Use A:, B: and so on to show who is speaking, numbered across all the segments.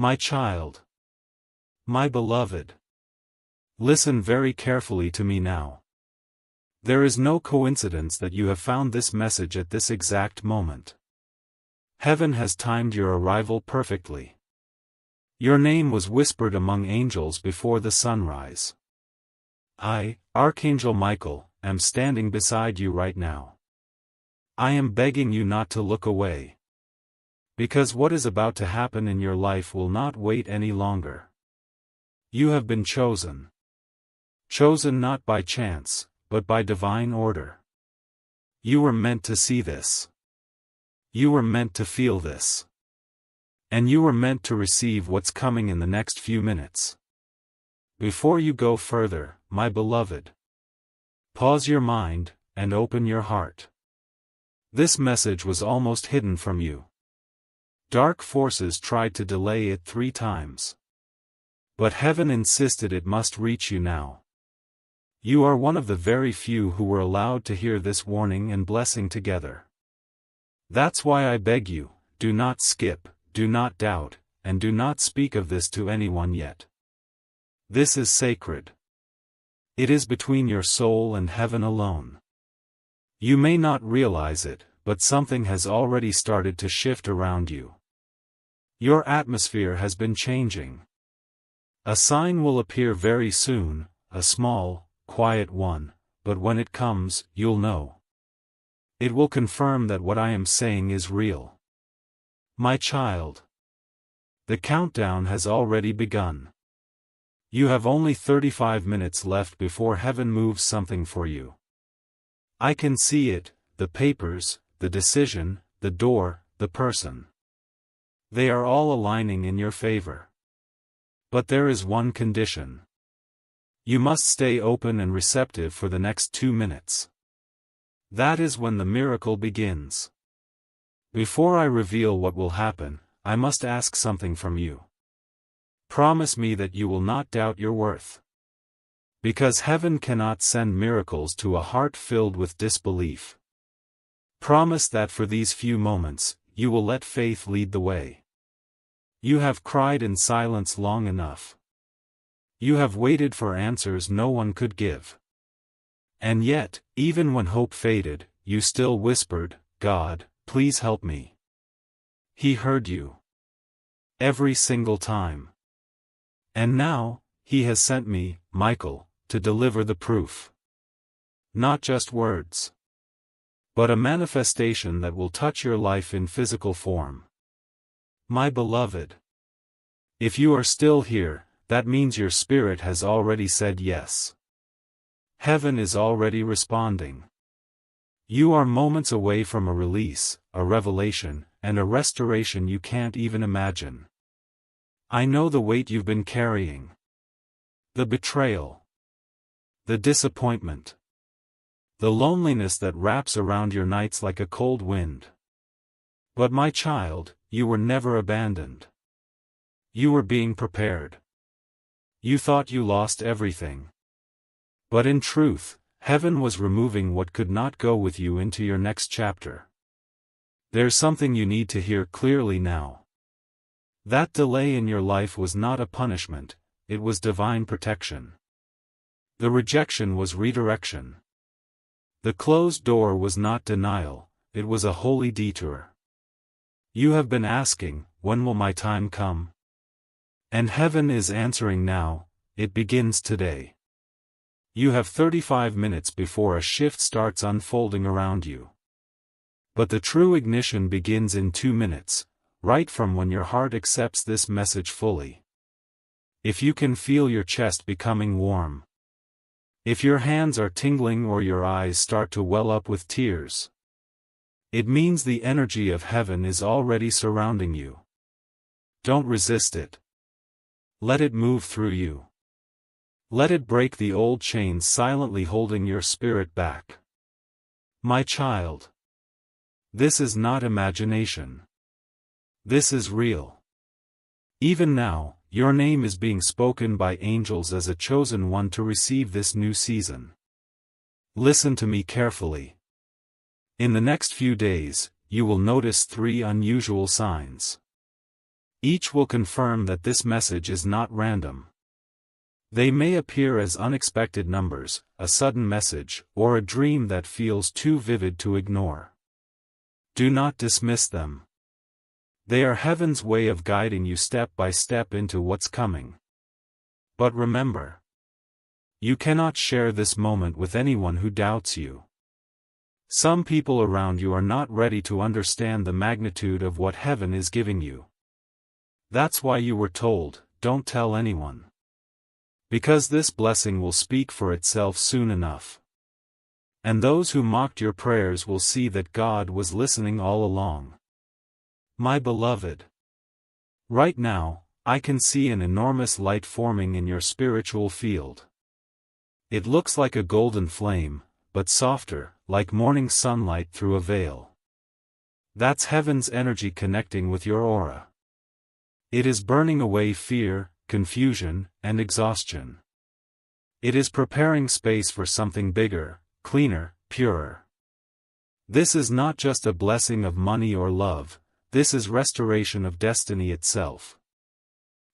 A: My child. My beloved. Listen very carefully to me now. There is no coincidence that you have found this message at this exact moment. Heaven has timed your arrival perfectly. Your name was whispered among angels before the sunrise. I, Archangel Michael, am standing beside you right now. I am begging you not to look away. Because what is about to happen in your life will not wait any longer. You have been chosen. Chosen not by chance, but by divine order. You were meant to see this. You were meant to feel this. And you were meant to receive what's coming in the next few minutes. Before you go further, my beloved, pause your mind, and open your heart. This message was almost hidden from you. Dark forces tried to delay it 3 times. But heaven insisted it must reach you now. You are one of the very few who were allowed to hear this warning and blessing together. That's why I beg you, do not skip, do not doubt, and do not speak of this to anyone yet. This is sacred. It is between your soul and heaven alone. You may not realize it, but something has already started to shift around you. Your atmosphere has been changing. A sign will appear very soon, a small, quiet one, but when it comes, you'll know. It will confirm that what I am saying is real. My child. The countdown has already begun. You have only 35 minutes left before heaven moves something for you. I can see it, the papers, the decision, the door, the person. They are all aligning in your favor. But there is one condition. You must stay open and receptive for the next 2 minutes. That is when the miracle begins. Before I reveal what will happen, I must ask something from you. Promise me that you will not doubt your worth. Because heaven cannot send miracles to a heart filled with disbelief. Promise that for these few moments, you will let faith lead the way. You have cried in silence long enough. You have waited for answers no one could give. And yet, even when hope faded, you still whispered, God, please help me. He heard you. Every single time. And now, He has sent me, Michael, to deliver the proof. Not just words. But a manifestation that will touch your life in physical form. My beloved. If you are still here, that means your spirit has already said yes. Heaven is already responding. You are moments away from a release, a revelation, and a restoration you can't even imagine. I know the weight you've been carrying. The betrayal. The disappointment. The loneliness that wraps around your nights like a cold wind. But my child, you were never abandoned. You were being prepared. You thought you lost everything. But in truth, heaven was removing what could not go with you into your next chapter. There's something you need to hear clearly now. That delay in your life was not a punishment, it was divine protection. The rejection was redirection. The closed door was not denial, it was a holy detour. You have been asking, when will my time come? And heaven is answering now, it begins today. You have 35 minutes before a shift starts unfolding around you. But the true ignition begins in 2 minutes, right from when your heart accepts this message fully. If you can feel your chest becoming warm. If your hands are tingling or your eyes start to well up with tears. It means the energy of heaven is already surrounding you. Don't resist it. Let it move through you. Let it break the old chains silently holding your spirit back. My child. This is not imagination. This is real. Even now, your name is being spoken by angels as a chosen one to receive this new season. Listen to me carefully. In the next few days, you will notice 3 unusual signs. Each will confirm that this message is not random. They may appear as unexpected numbers, a sudden message, or a dream that feels too vivid to ignore. Do not dismiss them. They are heaven's way of guiding you step by step into what's coming. But remember, you cannot share this moment with anyone who doubts you. Some people around you are not ready to understand the magnitude of what heaven is giving you. That's why you were told, don't tell anyone. Because this blessing will speak for itself soon enough. And those who mocked your prayers will see that God was listening all along. My beloved, right now, I can see an enormous light forming in your spiritual field. It looks like a golden flame, but softer, like morning sunlight through a veil. That's heaven's energy connecting with your aura. It is burning away fear, confusion, and exhaustion. It is preparing space for something bigger, cleaner, purer. This is not just a blessing of money or love, this is restoration of destiny itself.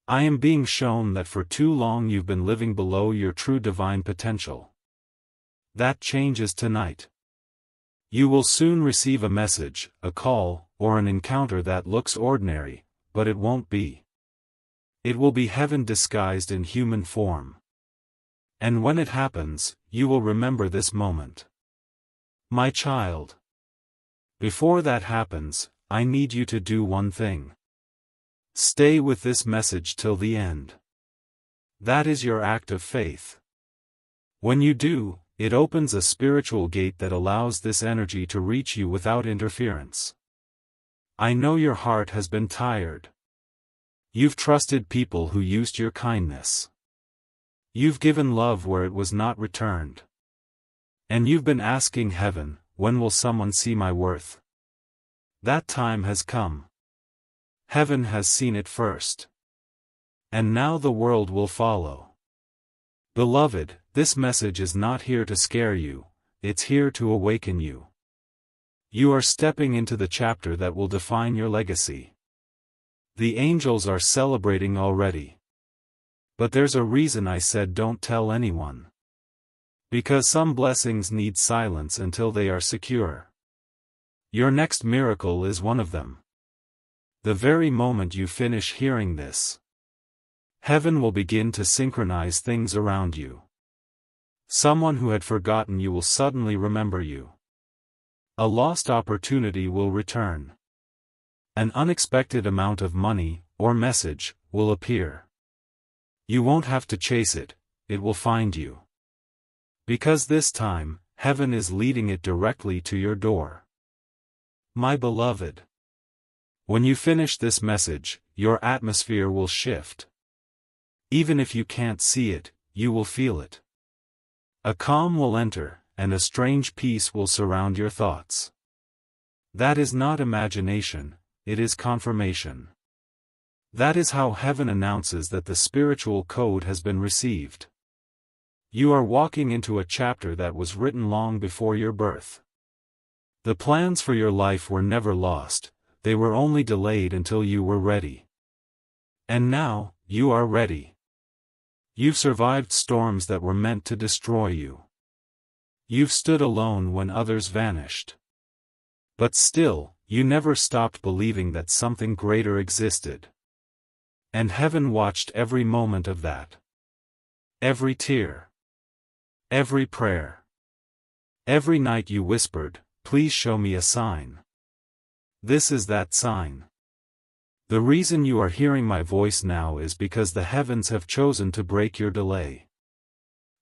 A: I am being shown that for too long you've been living below your true divine potential. That changes tonight. You will soon receive a message, a call, or an encounter that looks ordinary, but it won't be. It will be heaven disguised in human form. And when it happens, you will remember this moment. My child. Before that happens, I need you to do one thing. Stay with this message till the end. That is your act of faith. When you do, it opens a spiritual gate that allows this energy to reach you without interference. I know your heart has been tired. You've trusted people who used your kindness. You've given love where it was not returned. And you've been asking heaven, when will someone see my worth? That time has come. Heaven has seen it first. And now the world will follow. Beloved, this message is not here to scare you, it's here to awaken you. You are stepping into the chapter that will define your legacy. The angels are celebrating already. But there's a reason I said don't tell anyone. Because some blessings need silence until they are secure. Your next miracle is one of them. The very moment you finish hearing this, heaven will begin to synchronize things around you. Someone who had forgotten you will suddenly remember you. A lost opportunity will return. An unexpected amount of money, or message, will appear. You won't have to chase it, it will find you. Because this time, heaven is leading it directly to your door. My beloved. When you finish this message, your atmosphere will shift. Even if you can't see it, you will feel it. A calm will enter, and a strange peace will surround your thoughts. That is not imagination, it is confirmation. That is how heaven announces that the spiritual code has been received. You are walking into a chapter that was written long before your birth. The plans for your life were never lost, they were only delayed until you were ready. And now, you are ready. You've survived storms that were meant to destroy you. You've stood alone when others vanished. But still, you never stopped believing that something greater existed. And heaven watched every moment of that. Every tear. Every prayer. Every night you whispered, please show me a sign. This is that sign. The reason you are hearing my voice now is because the heavens have chosen to break your delay.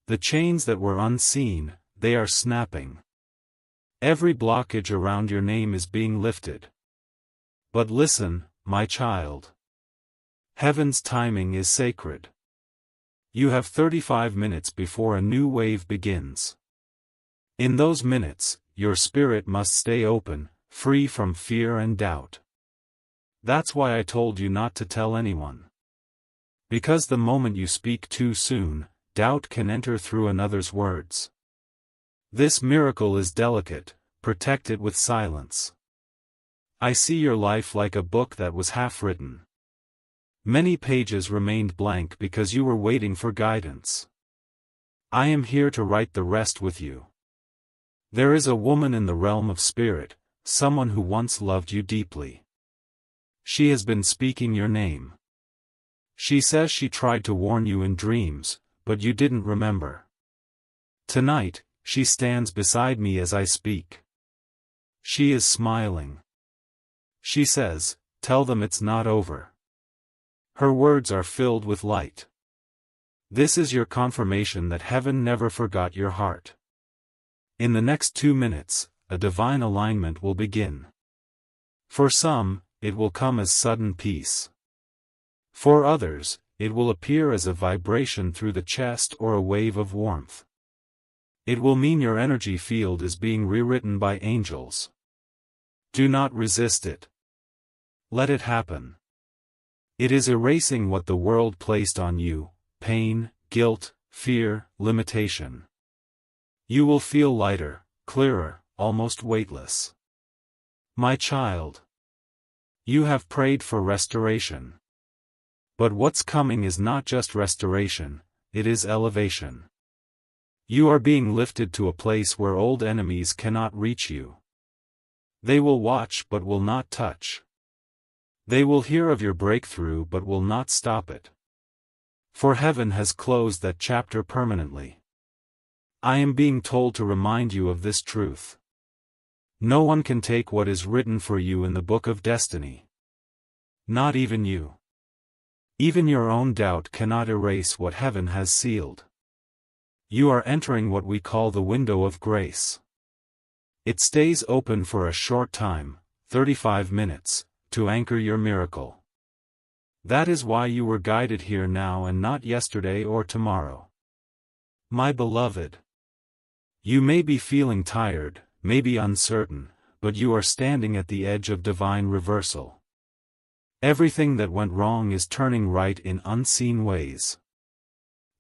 A: The chains that were unseen, they are snapping. Every blockage around your name is being lifted. But listen, my child. Heaven's timing is sacred. You have 35 minutes before a new wave begins. In those minutes, your spirit must stay open, free from fear and doubt. That's why I told you not to tell anyone. Because the moment you speak too soon, doubt can enter through another's words. This miracle is delicate, protect it with silence. I see your life like a book that was half written. Many pages remained blank because you were waiting for guidance. I am here to write the rest with you. There is a woman in the realm of spirit, someone who once loved you deeply. She has been speaking your name. She says she tried to warn you in dreams, but you didn't remember. Tonight, she stands beside me as I speak. She is smiling. She says, "Tell them it's not over." Her words are filled with light. This is your confirmation that heaven never forgot your heart. In the next 2 minutes, a divine alignment will begin. For some, it will come as sudden peace. For others, it will appear as a vibration through the chest or a wave of warmth. It will mean your energy field is being rewritten by angels. Do not resist it. Let it happen. It is erasing what the world placed on you: pain, guilt, fear, limitation. You will feel lighter, clearer, almost weightless. My child. You have prayed for restoration. But what's coming is not just restoration, it is elevation. You are being lifted to a place where old enemies cannot reach you. They will watch but will not touch. They will hear of your breakthrough but will not stop it. For heaven has closed that chapter permanently. I am being told to remind you of this truth. No one can take what is written for you in the book of destiny. Not even you. Even your own doubt cannot erase what heaven has sealed. You are entering what we call the window of grace. It stays open for a short time, 35 minutes, to anchor your miracle. That is why you were guided here now and not yesterday or tomorrow. My beloved. You may be feeling tired, maybe uncertain, but you are standing at the edge of divine reversal. Everything that went wrong is turning right in unseen ways.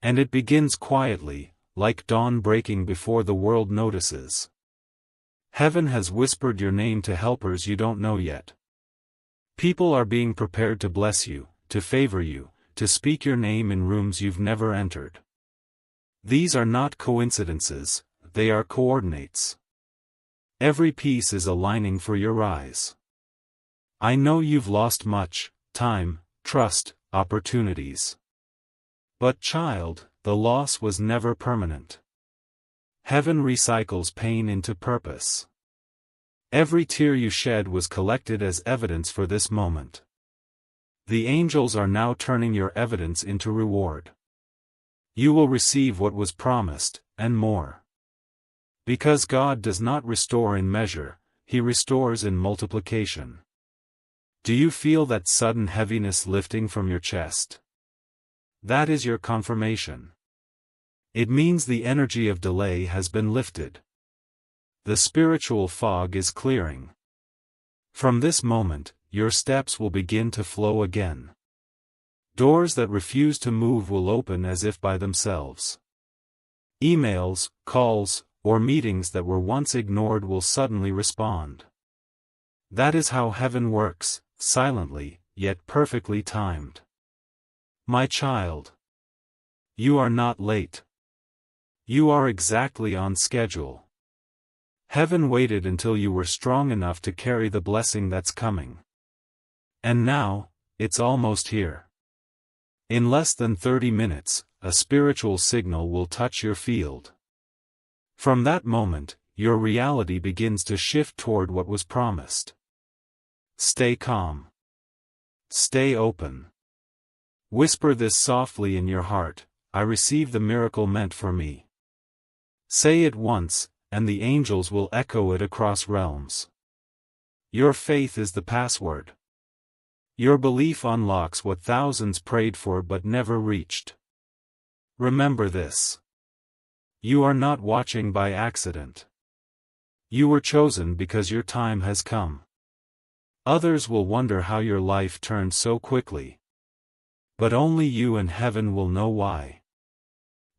A: And it begins quietly, like dawn breaking before the world notices. Heaven has whispered your name to helpers you don't know yet. People are being prepared to bless you, to favor you, to speak your name in rooms you've never entered. These are not coincidences, they are coordinates. Every piece is aligning for your rise. I know you've lost much: time, trust, opportunities. But child, the loss was never permanent. Heaven recycles pain into purpose. Every tear you shed was collected as evidence for this moment. The angels are now turning your evidence into reward. You will receive what was promised, and more. Because God does not restore in measure, He restores in multiplication. Do you feel that sudden heaviness lifting from your chest? That is your confirmation. It means the energy of delay has been lifted. The spiritual fog is clearing. From this moment, your steps will begin to flow again. Doors that refuse to move will open as if by themselves. Emails, calls, or meetings that were once ignored will suddenly respond. That is how heaven works, silently, yet perfectly timed. My child. You are not late. You are exactly on schedule. Heaven waited until you were strong enough to carry the blessing that's coming. And now, it's almost here. In less than 30 minutes, a spiritual signal will touch your field. From that moment, your reality begins to shift toward what was promised. Stay calm. Stay open. Whisper this softly in your heart: I receive the miracle meant for me. Say it once, and the angels will echo it across realms. Your faith is the password. Your belief unlocks what thousands prayed for but never reached. Remember this. You are not watching by accident. You were chosen because your time has come. Others will wonder how your life turned so quickly. But only you and heaven will know why.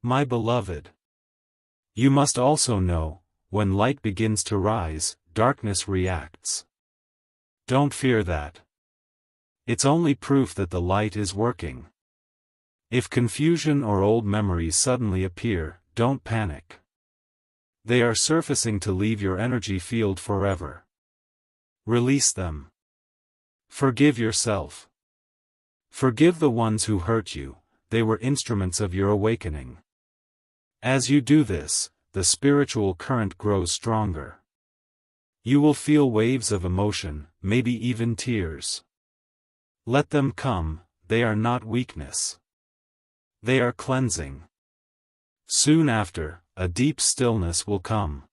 A: My beloved. You must also know, when light begins to rise, darkness reacts. Don't fear that. It's only proof that the light is working. If confusion or old memories suddenly appear, don't panic. They are surfacing to leave your energy field forever. Release them. Forgive yourself. Forgive the ones who hurt you, they were instruments of your awakening. As you do this, the spiritual current grows stronger. You will feel waves of emotion, maybe even tears. Let them come, they are not weakness. They are cleansing. Soon after, a deep stillness will come.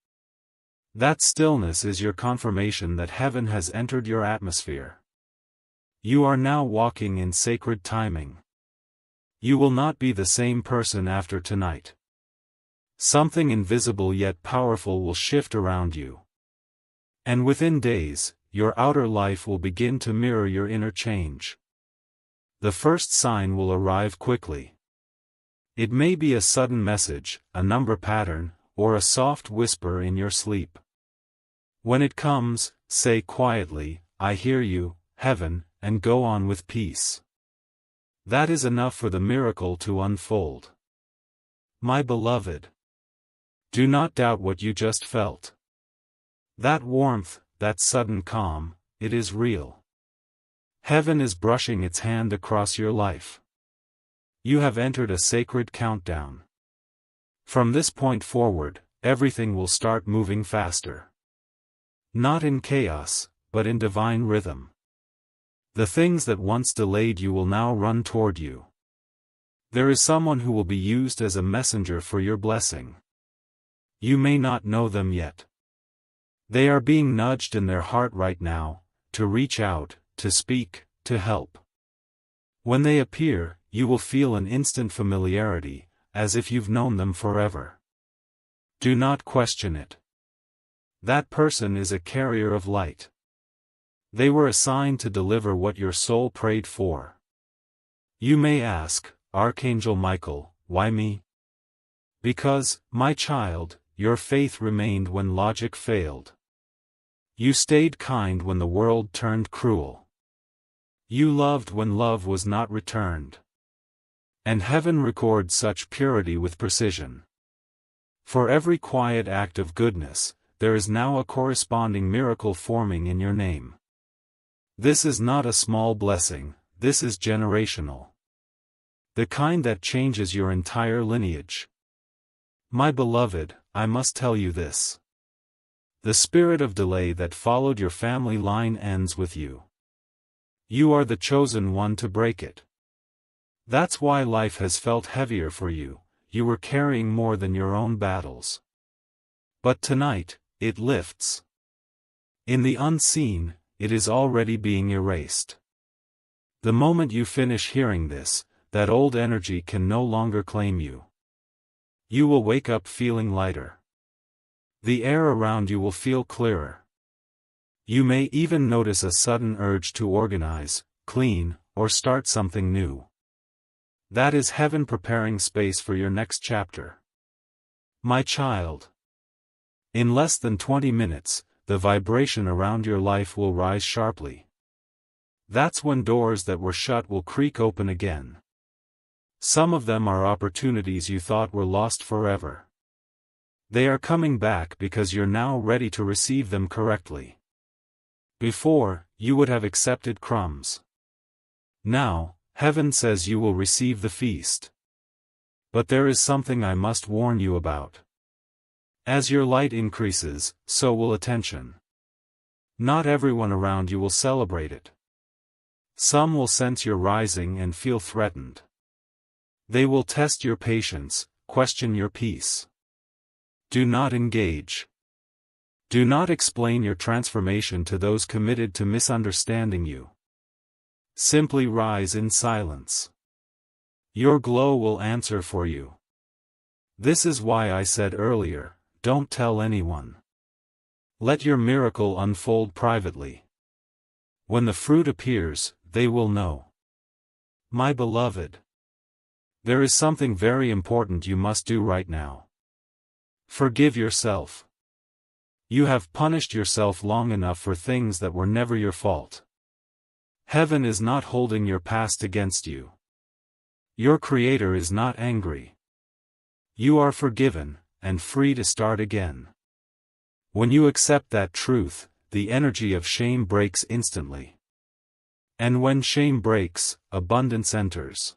A: That stillness is your confirmation that heaven has entered your atmosphere. You are now walking in sacred timing. You will not be the same person after tonight. Something invisible yet powerful will shift around you. And within days, your outer life will begin to mirror your inner change. The first sign will arrive quickly. It may be a sudden message, a number pattern, or a soft whisper in your sleep. When it comes, say quietly, "I hear you, heaven," and go on with peace. That is enough for the miracle to unfold. My beloved, do not doubt what you just felt. That warmth, that sudden calm, it is real. Heaven is brushing its hand across your life. You have entered a sacred countdown. From this point forward, everything will start moving faster. Not in chaos, but in divine rhythm. The things that once delayed you will now run toward you. There is someone who will be used as a messenger for your blessing. You may not know them yet. They are being nudged in their heart right now, to reach out, to speak, to help. When they appear, you will feel an instant familiarity, as if you've known them forever. Do not question it. That person is a carrier of light. They were assigned to deliver what your soul prayed for. You may ask, Archangel Michael, why me? Because, my child, your faith remained when logic failed. You stayed kind when the world turned cruel. You loved when love was not returned. And heaven records such purity with precision. For every quiet act of goodness, there is now a corresponding miracle forming in your name. This is not a small blessing, this is generational. The kind that changes your entire lineage. My beloved, I must tell you this. The spirit of delay that followed your family line ends with you. You are the chosen one to break it. That's why life has felt heavier for you, you were carrying more than your own battles. But tonight, it lifts. In the unseen, it is already being erased. The moment you finish hearing this, that old energy can no longer claim you. You will wake up feeling lighter. The air around you will feel clearer. You may even notice a sudden urge to organize, clean, or start something new. That is heaven preparing space for your next chapter. My child. In less than 20 minutes, the vibration around your life will rise sharply. That's when doors that were shut will creak open again. Some of them are opportunities you thought were lost forever. They are coming back because you're now ready to receive them correctly. Before, you would have accepted crumbs. Now, heaven says you will receive the feast. But there is something I must warn you about. As your light increases, so will attention. Not everyone around you will celebrate it. Some will sense your rising and feel threatened. They will test your patience, question your peace. Do not engage. Do not explain your transformation to those committed to misunderstanding you. Simply rise in silence. Your glow will answer for you. This is why I said earlier, don't tell anyone. Let your miracle unfold privately. When the fruit appears, they will know. My beloved. There is something very important you must do right now. Forgive yourself. You have punished yourself long enough for things that were never your fault. Heaven is not holding your past against you. Your Creator is not angry. You are forgiven, and free to start again. When you accept that truth, the energy of shame breaks instantly. And when shame breaks, abundance enters.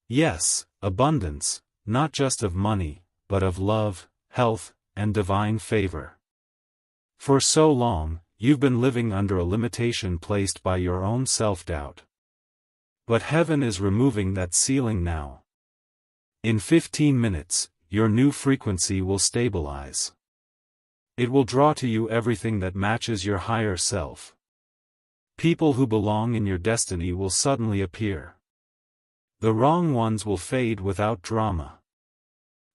A: Yes, abundance, not just of money, but of love, health, and divine favor. For so long, you've been living under a limitation placed by your own self-doubt. But heaven is removing that ceiling now. In 15 minutes, your new frequency will stabilize. It will draw to you everything that matches your higher self. People who belong in your destiny will suddenly appear. The wrong ones will fade without drama.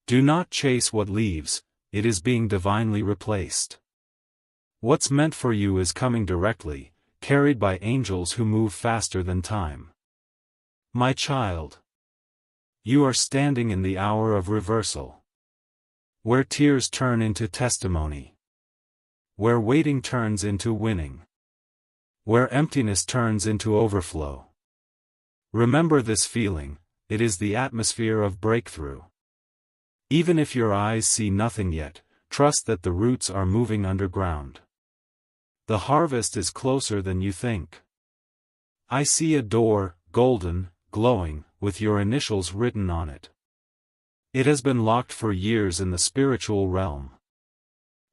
A: Do not chase what leaves, it is being divinely replaced. What's meant for you is coming directly, carried by angels who move faster than time. My child, you are standing in the hour of reversal. Where tears turn into testimony. Where waiting turns into winning. Where emptiness turns into overflow. Remember this feeling, it is the atmosphere of breakthrough. Even if your eyes see nothing yet, trust that the roots are moving underground. The harvest is closer than you think. I see a door, golden, glowing, with your initials written on it. It has been locked for years in the spiritual realm.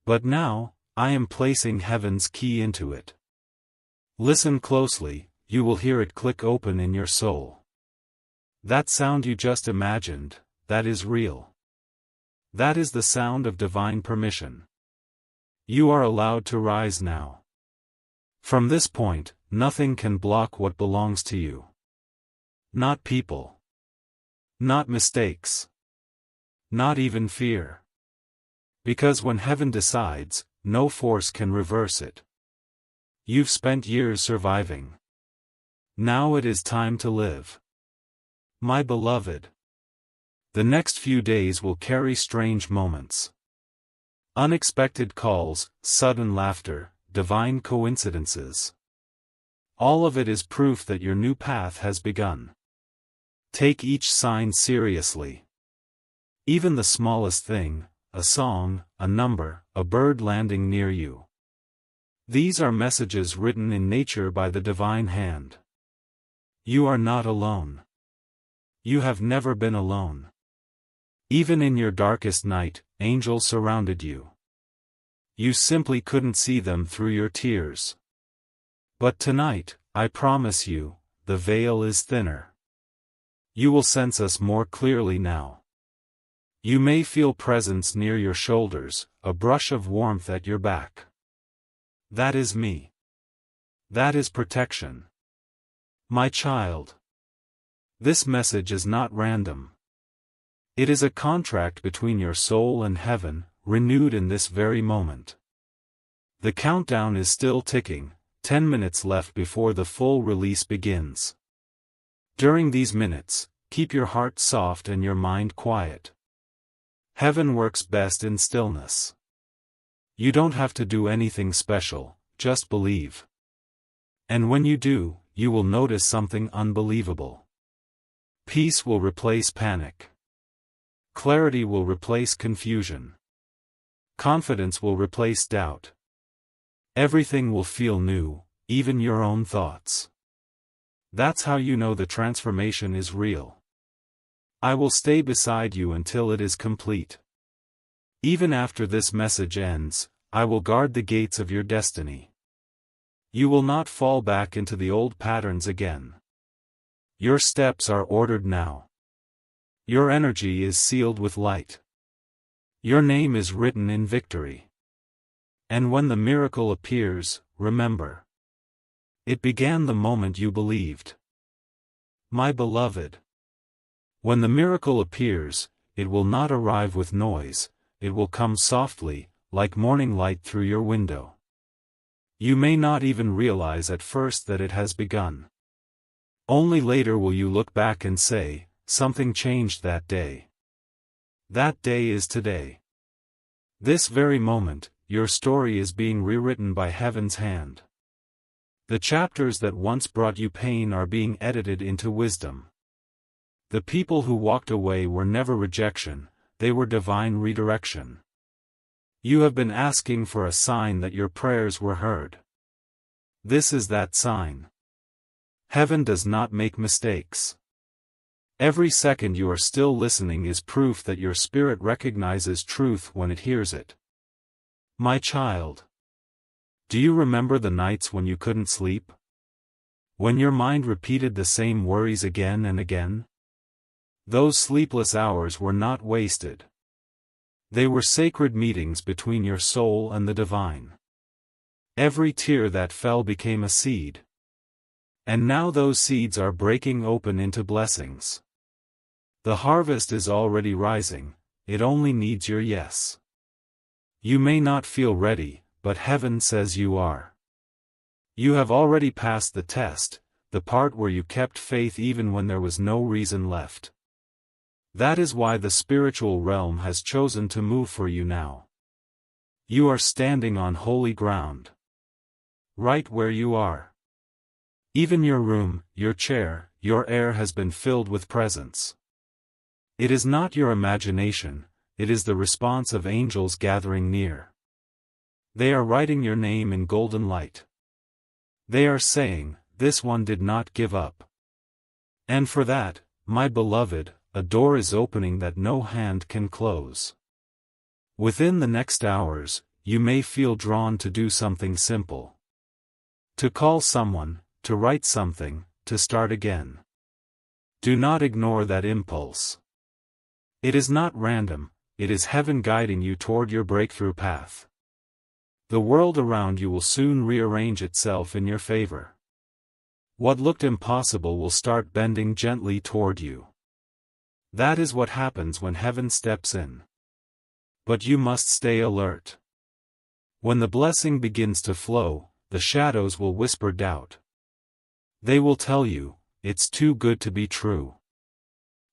A: But now, I am placing heaven's key into it. Listen closely, you will hear it click open in your soul. That sound you just imagined, that is real. That is the sound of divine permission. You are allowed to rise now. From this point, nothing can block what belongs to you. Not people. Not mistakes. Not even fear. Because when heaven decides, no force can reverse it. You've spent years surviving. Now it is time to live. My beloved. The next few days will carry strange moments. Unexpected calls, sudden laughter, divine coincidences. All of it is proof that your new path has begun. Take each sign seriously. Even the smallest thing, a song, a number, a bird landing near you. These are messages written in nature by the divine hand. You are not alone. You have never been alone. Even in your darkest night, angels surrounded you. You simply couldn't see them through your tears. But tonight, I promise you, the veil is thinner. You will sense us more clearly now. You may feel presence near your shoulders, a brush of warmth at your back. That is me. That is protection. My child. This message is not random. It is a contract between your soul and heaven, renewed in this very moment. The countdown is still ticking, 10 minutes left before the full release begins. During these minutes, keep your heart soft and your mind quiet. Heaven works best in stillness. You don't have to do anything special, just believe. And when you do, you will notice something unbelievable. Peace will replace panic. Clarity will replace confusion. Confidence will replace doubt. Everything will feel new, even your own thoughts. That's how you know the transformation is real. I will stay beside you until it is complete. Even after this message ends, I will guard the gates of your destiny. You will not fall back into the old patterns again. Your steps are ordered now. Your energy is sealed with light. Your name is written in victory. And when the miracle appears, remember. It began the moment you believed. My beloved. When the miracle appears, it will not arrive with noise, it will come softly, like morning light through your window. You may not even realize at first that it has begun. Only later will you look back and say, something changed that day. That day is today. This very moment, your story is being rewritten by heaven's hand. The chapters that once brought you pain are being edited into wisdom. The people who walked away were never rejection, they were divine redirection. You have been asking for a sign that your prayers were heard. This is that sign. Heaven does not make mistakes. Every second you are still listening is proof that your spirit recognizes truth when it hears it. My child. Do you remember the nights when you couldn't sleep? When your mind repeated the same worries again and again? Those sleepless hours were not wasted. They were sacred meetings between your soul and the divine. Every tear that fell became a seed. And now those seeds are breaking open into blessings. The harvest is already rising, it only needs your yes. You may not feel ready, but heaven says you are. You have already passed the test, the part where you kept faith even when there was no reason left. That is why the spiritual realm has chosen to move for you now. You are standing on holy ground. Right where you are. Even your room, your chair, your air has been filled with presence. It is not your imagination, it is the response of angels gathering near. They are writing your name in golden light. They are saying, "This one did not give up." And for that, my beloved, a door is opening that no hand can close. Within the next hours, you may feel drawn to do something simple. To call someone, to write something, to start again. Do not ignore that impulse. It is not random, it is heaven guiding you toward your breakthrough path. The world around you will soon rearrange itself in your favor. What looked impossible will start bending gently toward you. That is what happens when heaven steps in. But you must stay alert. When the blessing begins to flow, the shadows will whisper doubt. They will tell you, "It's too good to be true."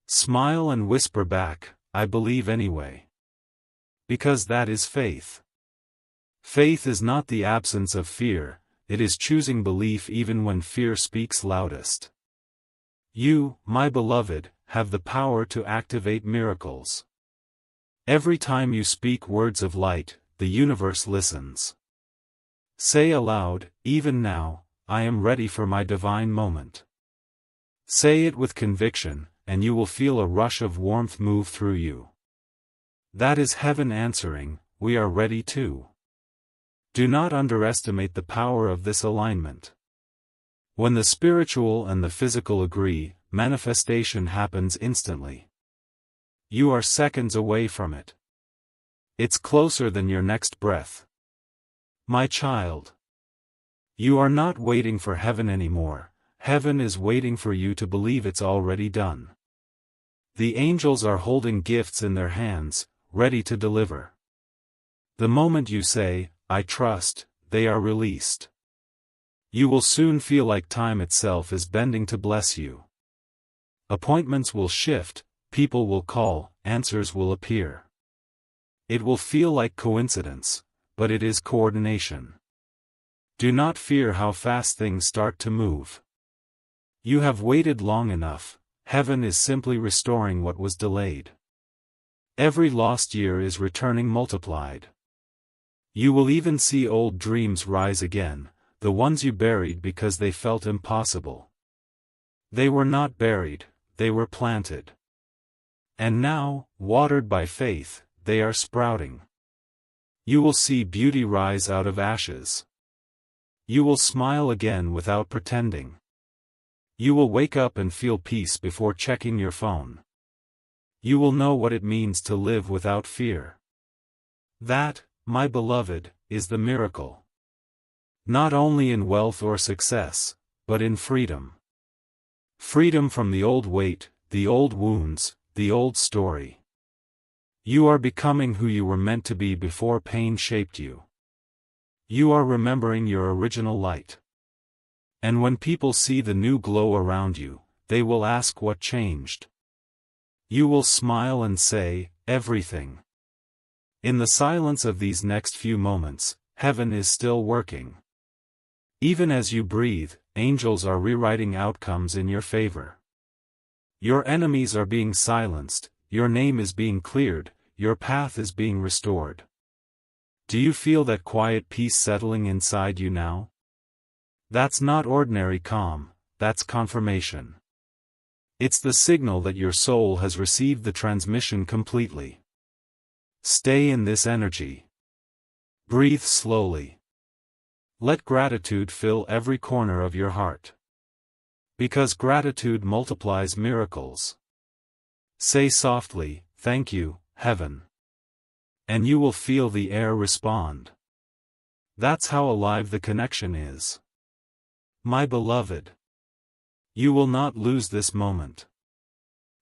A: Smile and whisper back, "I believe anyway." Because that is faith. Faith is not the absence of fear, it is choosing belief even when fear speaks loudest. You, my beloved, have the power to activate miracles. Every time you speak words of light, the universe listens. Say aloud, "Even now, I am ready for my divine moment." Say it with conviction, and you will feel a rush of warmth move through you. That is heaven answering, "We are ready too." Do not underestimate the power of this alignment. When the spiritual and the physical agree, manifestation happens instantly. You are seconds away from it. It's closer than your next breath. My child. You are not waiting for heaven anymore, heaven is waiting for you to believe it's already done. The angels are holding gifts in their hands, ready to deliver. The moment you say, "I trust," they are released. You will soon feel like time itself is bending to bless you. Appointments will shift, people will call, answers will appear. It will feel like coincidence, but it is coordination. Do not fear how fast things start to move. You have waited long enough, heaven is simply restoring what was delayed. Every lost year is returning multiplied. You will even see old dreams rise again, the ones you buried because they felt impossible. They were not buried, they were planted. And now, watered by faith, they are sprouting. You will see beauty rise out of ashes. You will smile again without pretending. You will wake up and feel peace before checking your phone. You will know what it means to live without fear. That, my beloved, is the miracle. Not only in wealth or success, but in freedom. Freedom from the old weight, the old wounds, the old story. You are becoming who you were meant to be before pain shaped you. You are remembering your original light. And when people see the new glow around you, they will ask what changed. You will smile and say, "Everything." In the silence of these next few moments, heaven is still working. Even as you breathe, angels are rewriting outcomes in your favor. Your enemies are being silenced, your name is being cleared, your path is being restored. Do you feel that quiet peace settling inside you now? That's not ordinary calm, that's confirmation. It's the signal that your soul has received the transmission completely. Stay in this energy. Breathe slowly. Let gratitude fill every corner of your heart. Because gratitude multiplies miracles. Say softly, "Thank you, Heaven." And you will feel the air respond. That's how alive the connection is. My beloved, you will not lose this moment.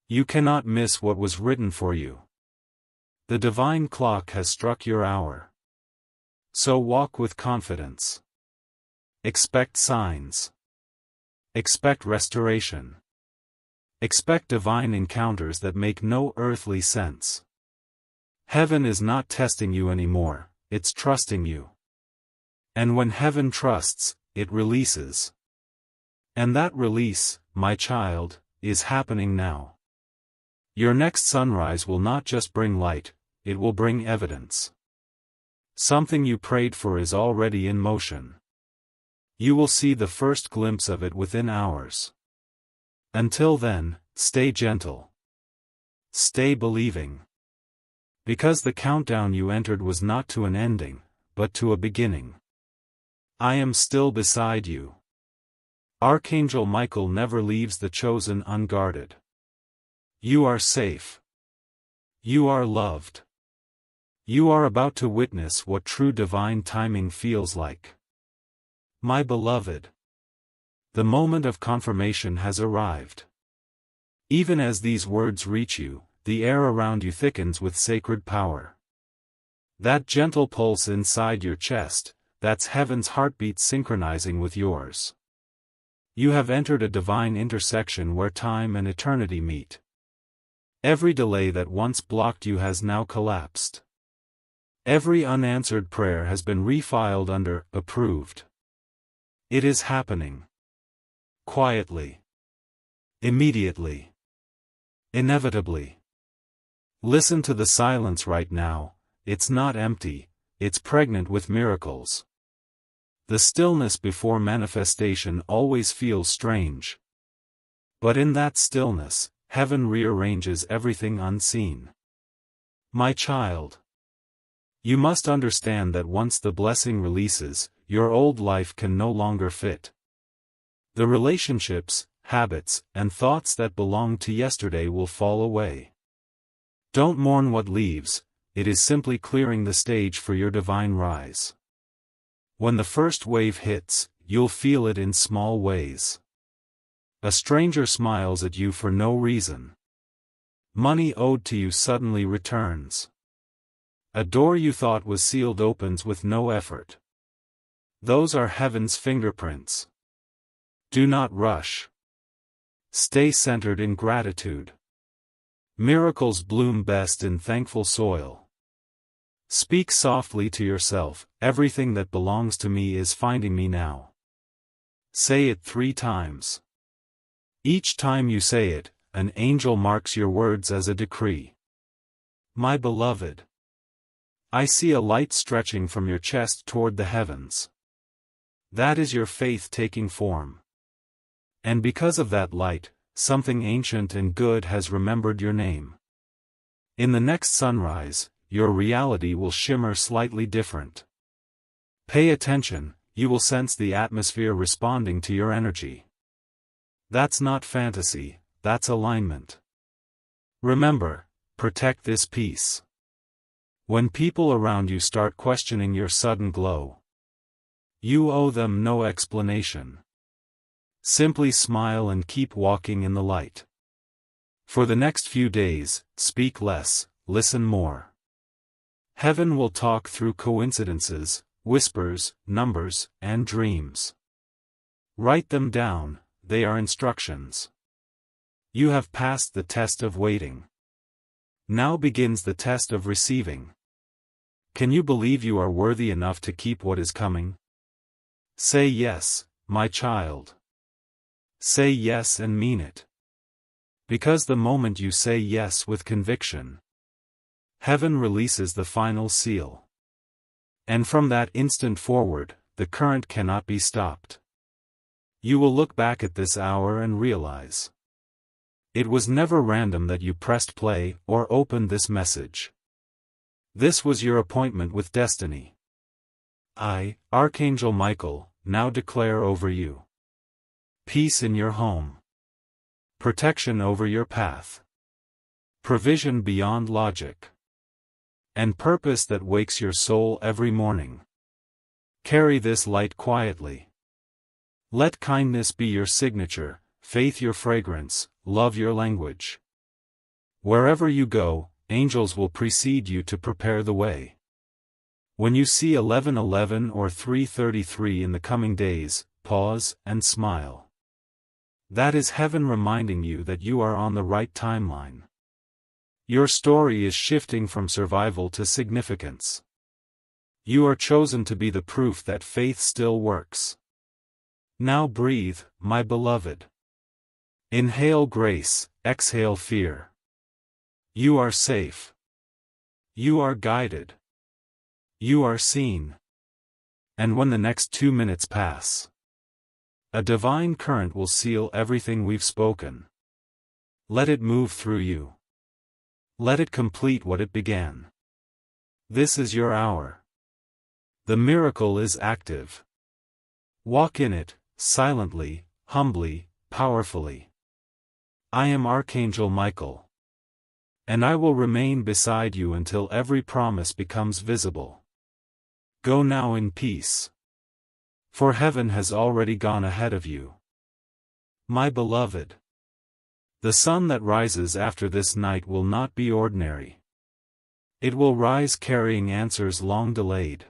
A: You cannot miss what was written for you. The divine clock has struck your hour. So walk with confidence. Expect signs. Expect restoration. Expect divine encounters that make no earthly sense. Heaven is not testing you anymore, it's trusting you. And when heaven trusts, it releases. And that release, my child, is happening now. Your next sunrise will not just bring light, it will bring evidence. Something you prayed for is already in motion. You will see the first glimpse of it within hours. Until then, stay gentle. Stay believing. Because the countdown you entered was not to an ending, but to a beginning. I am still beside you. Archangel Michael never leaves the chosen unguarded. You are safe. You are loved. You are about to witness what true divine timing feels like. My beloved, the moment of confirmation has arrived. Even as these words reach you, the air around you thickens with sacred power. That gentle pulse inside your chest, that's heaven's heartbeat synchronizing with yours. You have entered a divine intersection where time and eternity meet. Every delay that once blocked you has now collapsed. Every unanswered prayer has been refiled under approved. It is happening. Quietly. Immediately. Inevitably. Listen to the silence right now, it's not empty, it's pregnant with miracles. The stillness before manifestation always feels strange. But in that stillness, heaven rearranges everything unseen. My child, you must understand that once the blessing releases, your old life can no longer fit. The relationships, habits, and thoughts that belonged to yesterday will fall away. Don't mourn what leaves, it is simply clearing the stage for your divine rise. When the first wave hits, you'll feel it in small ways. A stranger smiles at you for no reason. Money owed to you suddenly returns. A door you thought was sealed opens with no effort. Those are heaven's fingerprints. Do not rush. Stay centered in gratitude. Miracles bloom best in thankful soil. Speak softly to yourself, everything that belongs to me is finding me now. Say it 3 times. Each time you say it, an angel marks your words as a decree. My beloved, I see a light stretching from your chest toward the heavens. That is your faith taking form. And because of that light, something ancient and good has remembered your name. In the next sunrise, your reality will shimmer slightly different. Pay attention, you will sense the atmosphere responding to your energy. That's not fantasy, that's alignment. Remember, protect this peace. When people around you start questioning your sudden glow, you owe them no explanation. Simply smile and keep walking in the light. For the next few days, speak less, listen more. Heaven will talk through coincidences, whispers, numbers, and dreams. Write them down, they are instructions. You have passed the test of waiting. Now begins the test of receiving. Can you believe you are worthy enough to keep what is coming? Say yes, my child. Say yes and mean it. Because the moment you say yes with conviction, heaven releases the final seal. And from that instant forward, the current cannot be stopped. You will look back at this hour and realize it was never random that you pressed play or opened this message. This was your appointment with destiny. I, Archangel Michael, now declare over you peace in your home, protection over your path, provision beyond logic, and purpose that wakes your soul every morning. Carry this light quietly. Let kindness be your signature, faith your fragrance, love your language. Wherever you go, angels will precede you to prepare the way. When you see 11:11 or 3:33 in the coming days, pause and smile. That is heaven reminding you that you are on the right timeline. Your story is shifting from survival to significance. You are chosen to be the proof that faith still works. Now breathe, my beloved. Inhale grace, exhale fear. You are safe. You are guided. You are seen. And when the next 2 minutes pass, a divine current will seal everything we've spoken. Let it move through you. Let it complete what it began. This is your hour. The miracle is active. Walk in it, silently, humbly, powerfully. I am Archangel Michael. And I will remain beside you until every promise becomes visible. Go now in peace. For heaven has already gone ahead of you. My beloved. The sun that rises after this night will not be ordinary. It will rise carrying answers long delayed.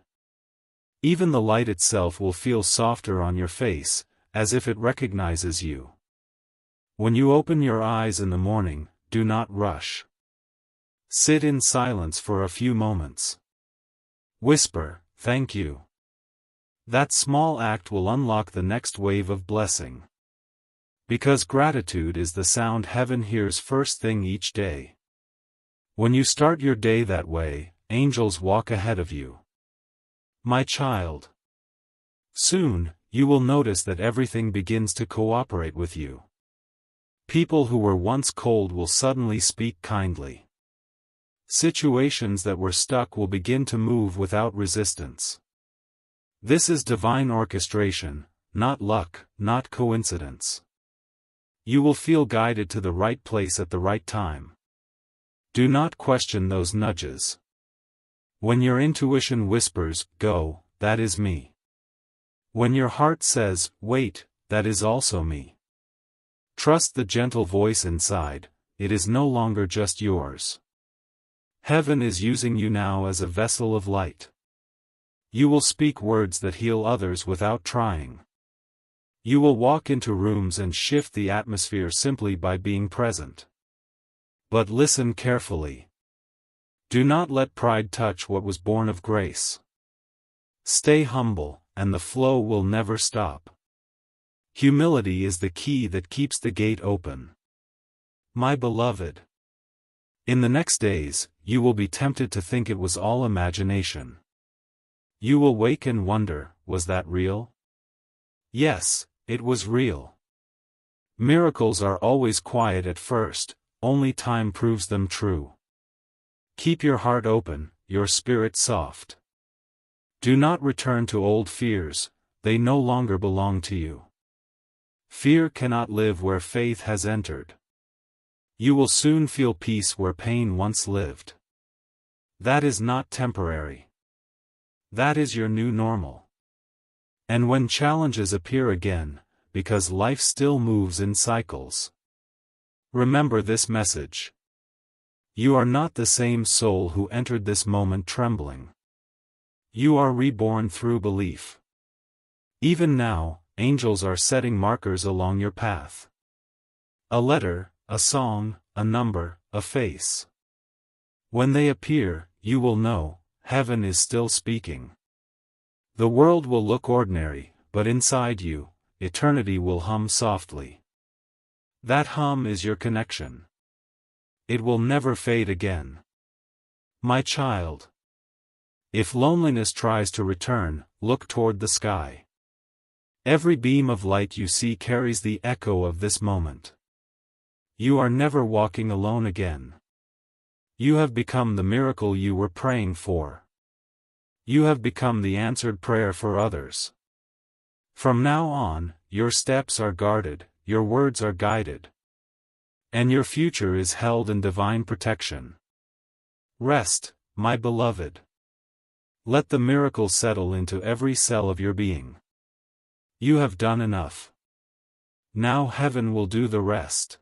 A: Even the light itself will feel softer on your face, as if it recognizes you. When you open your eyes in the morning, do not rush. Sit in silence for a few moments. Whisper, "Thank you." That small act will unlock the next wave of blessing. Because gratitude is the sound heaven hears first thing each day. When you start your day that way, angels walk ahead of you. My child. Soon, you will notice that everything begins to cooperate with you. People who were once cold will suddenly speak kindly. Situations that were stuck will begin to move without resistance. This is divine orchestration, not luck, not coincidence. You will feel guided to the right place at the right time. Do not question those nudges. When your intuition whispers, "Go," that is me. When your heart says, "Wait," that is also me. Trust the gentle voice inside, it is no longer just yours. Heaven is using you now as a vessel of light. You will speak words that heal others without trying. You will walk into rooms and shift the atmosphere simply by being present. But listen carefully. Do not let pride touch what was born of grace. Stay humble, and the flow will never stop. Humility is the key that keeps the gate open. My beloved. In the next days, you will be tempted to think it was all imagination. You will wake and wonder, was that real? Yes, it was real. Miracles are always quiet at first, only time proves them true. Keep your heart open, your spirit soft. Do not return to old fears, they no longer belong to you. Fear cannot live where faith has entered. You will soon feel peace where pain once lived. That is not temporary. That is your new normal. And when challenges appear again, because life still moves in cycles, remember this message. You are not the same soul who entered this moment trembling. You are reborn through belief. Even now, angels are setting markers along your path. A letter, a song, a number, a face. When they appear, you will know, heaven is still speaking. The world will look ordinary, but inside you, eternity will hum softly. That hum is your connection. It will never fade again. My child. If loneliness tries to return, look toward the sky. Every beam of light you see carries the echo of this moment. You are never walking alone again. You have become the miracle you were praying for. You have become the answered prayer for others. From now on, your steps are guarded, your words are guided. And your future is held in divine protection. Rest, my beloved. Let the miracle settle into every cell of your being. You have done enough. Now heaven will do the rest.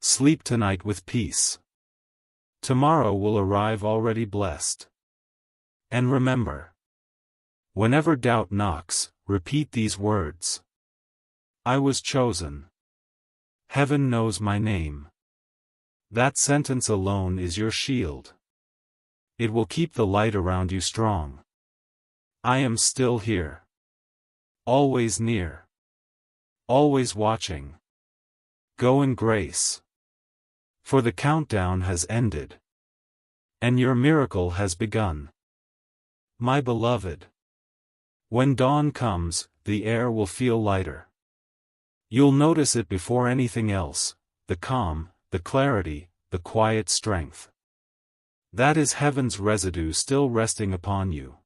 A: Sleep tonight with peace. Tomorrow will arrive already blessed. And remember, whenever doubt knocks, repeat these words. I was chosen. Heaven knows my name. That sentence alone is your shield. It will keep the light around you strong. I am still here. Always near. Always watching. Go in grace. For the countdown has ended. And your miracle has begun. My beloved. When dawn comes, the air will feel lighter. You'll notice it before anything else, the calm, the clarity, the quiet strength. That is heaven's residue still resting upon you.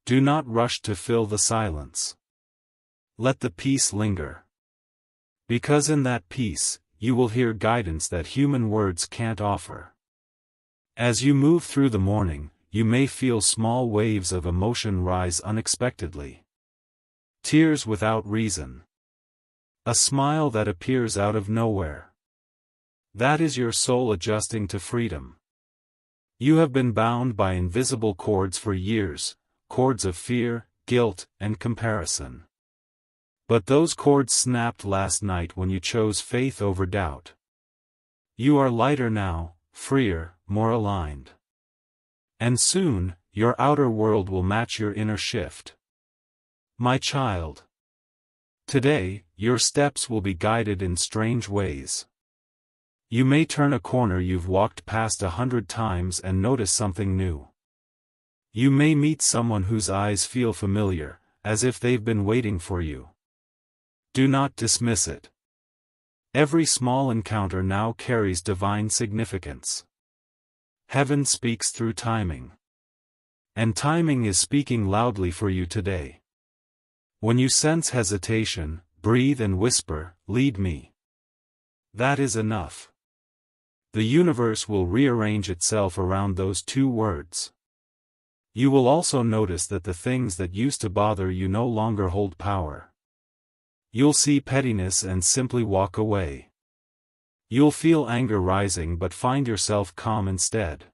A: Do not rush to fill the silence. Let the peace linger. Because in that peace, you will hear guidance that human words can't offer. As you move through the morning, you may feel small waves of emotion rise unexpectedly. Tears without reason. A smile that appears out of nowhere. That is your soul adjusting to freedom. You have been bound by invisible cords for years, cords of fear, guilt, and comparison. But those cords snapped last night when you chose faith over doubt. You are lighter now, freer, more aligned. And soon, your outer world will match your inner shift. My child. Today, your steps will be guided in strange ways. You may turn a corner you've walked past 100 times and notice something new. You may meet someone whose eyes feel familiar, as if they've been waiting for you. Do not dismiss it. Every small encounter now carries divine significance. Heaven speaks through timing. And timing is speaking loudly for you today. When you sense hesitation, breathe and whisper, "Lead me." That is enough. The universe will rearrange itself around those two words. You will also notice that the things that used to bother you no longer hold power. You'll see pettiness and simply walk away. You'll feel anger rising but find yourself calm instead.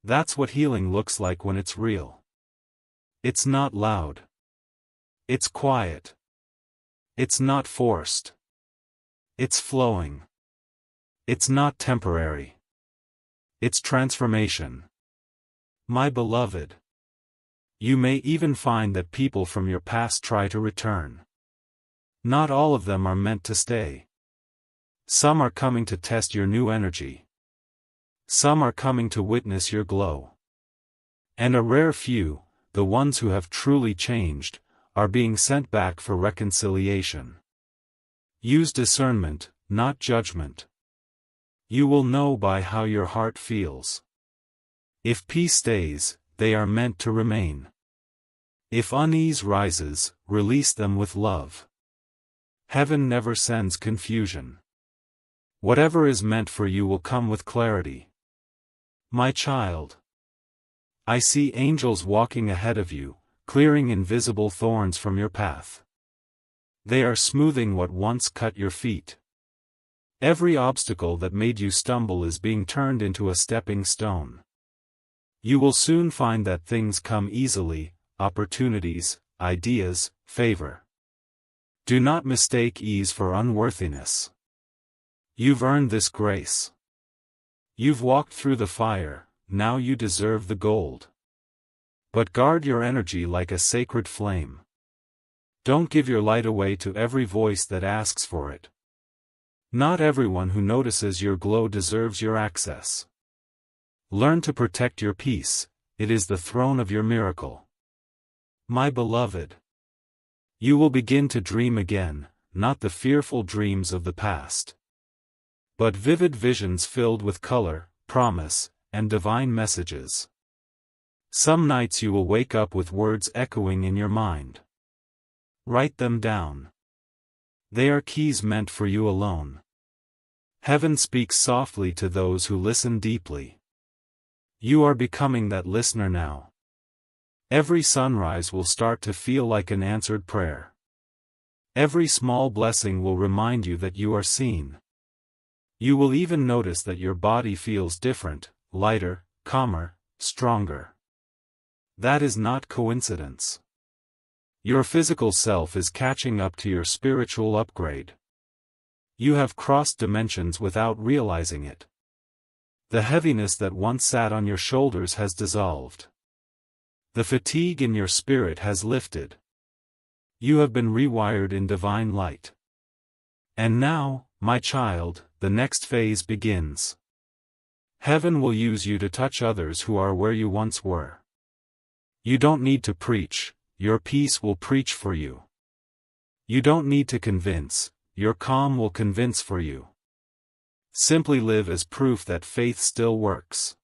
A: That's what healing looks like when it's real. It's not loud. It's quiet. It's not forced. It's flowing. It's not temporary. It's transformation. My beloved. You may even find that people from your past try to return. Not all of them are meant to stay. Some are coming to test your new energy. Some are coming to witness your glow. And a rare few, the ones who have truly changed, are being sent back for reconciliation. Use discernment, not judgment. You will know by how your heart feels. If peace stays, they are meant to remain. If unease rises, release them with love. Heaven never sends confusion. Whatever is meant for you will come with clarity. My child. I see angels walking ahead of you, clearing invisible thorns from your path. They are smoothing what once cut your feet. Every obstacle that made you stumble is being turned into a stepping stone. You will soon find that things come easily, opportunities, ideas, favor. Do not mistake ease for unworthiness. You've earned this grace. You've walked through the fire, now you deserve the gold. But guard your energy like a sacred flame. Don't give your light away to every voice that asks for it. Not everyone who notices your glow deserves your access. Learn to protect your peace, it is the throne of your miracle. My beloved, you will begin to dream again, not the fearful dreams of the past, but vivid visions filled with color, promise, and divine messages. Some nights you will wake up with words echoing in your mind. Write them down. They are keys meant for you alone. Heaven speaks softly to those who listen deeply. You are becoming that listener now. Every sunrise will start to feel like an answered prayer. Every small blessing will remind you that you are seen. You will even notice that your body feels different, lighter, calmer, stronger. That is not coincidence. Your physical self is catching up to your spiritual upgrade. You have crossed dimensions without realizing it. The heaviness that once sat on your shoulders has dissolved. The fatigue in your spirit has lifted. You have been rewired in divine light. And now, my child, the next phase begins. Heaven will use you to touch others who are where you once were. You don't need to preach, your peace will preach for you. You don't need to convince, your calm will convince for you. Simply live as proof that faith still works.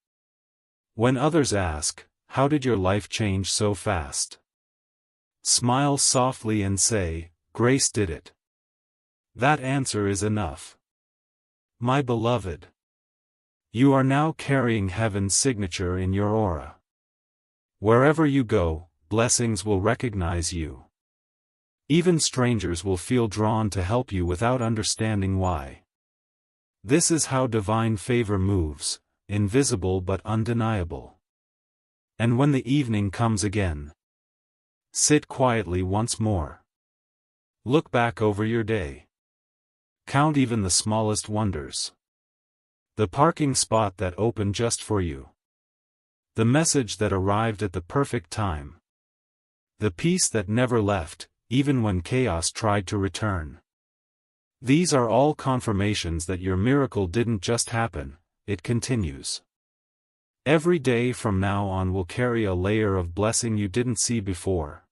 A: When others ask, how did your life change so fast? Smile softly and say, grace did it. That answer is enough. My beloved, you are now carrying heaven's signature in your aura. Wherever you go, blessings will recognize you. Even strangers will feel drawn to help you without understanding why. This is how divine favor moves, invisible but undeniable. And when the evening comes again, sit quietly once more. Look back over your day. Count even the smallest wonders. The parking spot that opened just for you. The message that arrived at the perfect time. The peace that never left, even when chaos tried to return. These are all confirmations that your miracle didn't just happen, it continues. Every day from now on will carry a layer of blessing you didn't see before.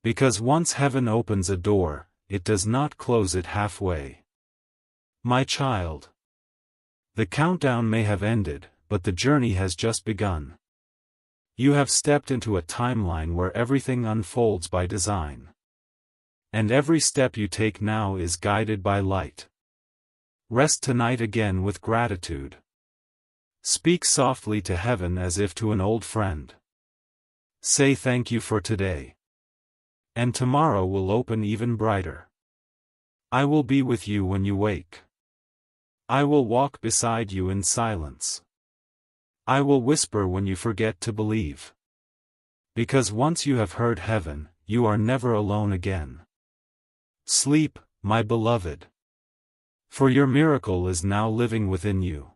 A: Because once heaven opens a door, it does not close it halfway. My child, the countdown may have ended, but the journey has just begun. You have stepped into a timeline where everything unfolds by design. And every step you take now is guided by light. Rest tonight again with gratitude. Speak softly to heaven as if to an old friend. Say thank you for today. And tomorrow will open even brighter. I will be with you when you wake. I will walk beside you in silence. I will whisper when you forget to believe. Because once you have heard heaven, you are never alone again. Sleep, my beloved. For your miracle is now living within you.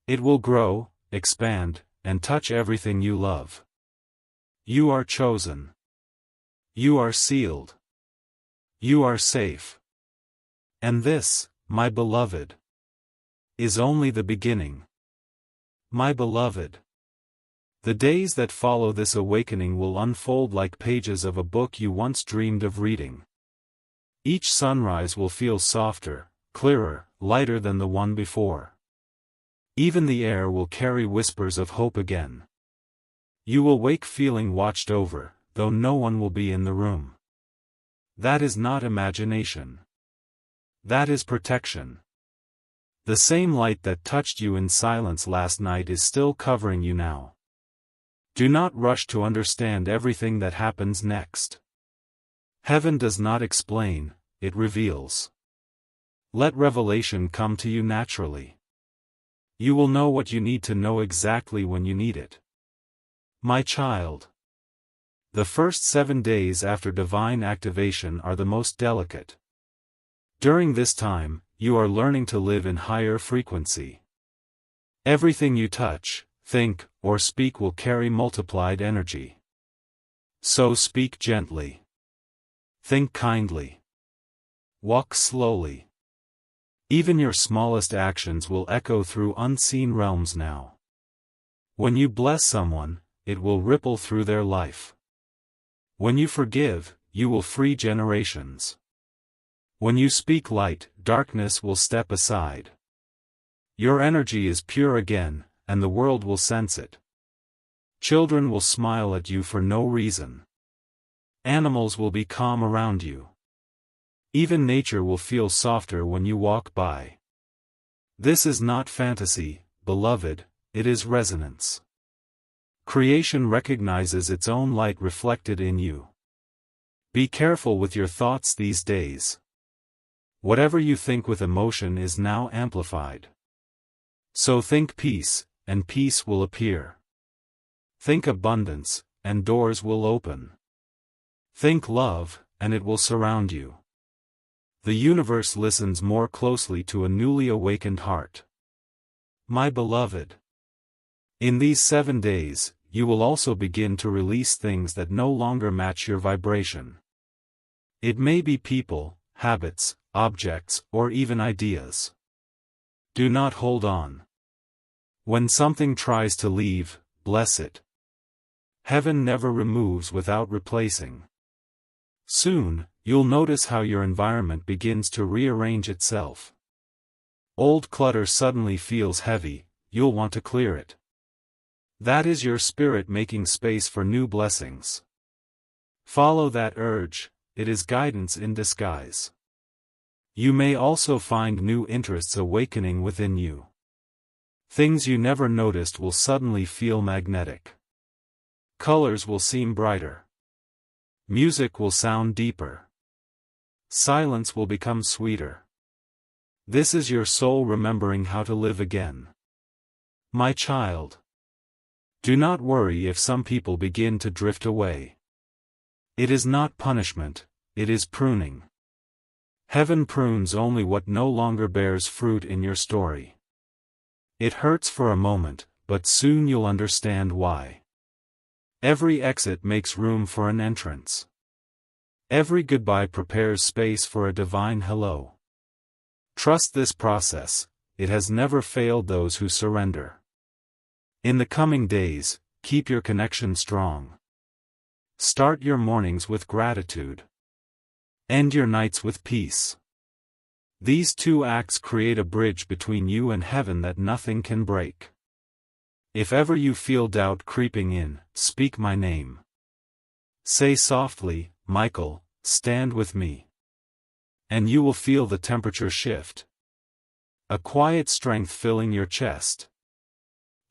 A: It will grow, expand, and touch everything you love. You are chosen. You are sealed. You are safe. And this, my beloved, is only the beginning. My beloved, the days that follow this awakening will unfold like pages of a book you once dreamed of reading. Each sunrise will feel softer, clearer, lighter than the one before. Even the air will carry whispers of hope again. You will wake feeling watched over, though no one will be in the room. That is not imagination. That is protection. The same light that touched you in silence last night is still covering you now. Do not rush to understand everything that happens next. Heaven does not explain, it reveals. Let revelation come to you naturally. You will know what you need to know exactly when you need it. My child, the first 7 days after divine activation are the most delicate. During this time, you are learning to live in higher frequency. Everything you touch, think, or speak will carry multiplied energy. So speak gently. Think kindly. Walk slowly. Even your smallest actions will echo through unseen realms now. When you bless someone, it will ripple through their life. When you forgive, you will free generations. When you speak light, darkness will step aside. Your energy is pure again, and the world will sense it. Children will smile at you for no reason. Animals will be calm around you. Even nature will feel softer when you walk by. This is not fantasy, beloved, it is resonance. Creation recognizes its own light reflected in you. Be careful with your thoughts these days. Whatever you think with emotion is now amplified. So think peace, and peace will appear. Think abundance, and doors will open. Think love, and it will surround you. The universe listens more closely to a newly awakened heart. My beloved, in these 7 days, you will also begin to release things that no longer match your vibration. It may be people, habits, objects, or even ideas. Do not hold on. When something tries to leave, bless it. Heaven never removes without replacing. Soon, you'll notice how your environment begins to rearrange itself. Old clutter suddenly feels heavy, you'll want to clear it. That is your spirit making space for new blessings. Follow that urge, it is guidance in disguise. You may also find new interests awakening within you. Things you never noticed will suddenly feel magnetic. Colors will seem brighter. Music will sound deeper. Silence will become sweeter. This is your soul remembering how to live again. My child, do not worry if some people begin to drift away. It is not punishment, it is pruning. Heaven prunes only what no longer bears fruit in your story. It hurts for a moment, but soon you'll understand why. Every exit makes room for an entrance. Every goodbye prepares space for a divine hello. Trust this process, it has never failed those who surrender. In the coming days, keep your connection strong. Start your mornings with gratitude. End your nights with peace. These 2 acts create a bridge between you and heaven that nothing can break. If ever you feel doubt creeping in, speak my name. Say softly, Michael, stand with me. And you will feel the temperature shift. A quiet strength filling your chest.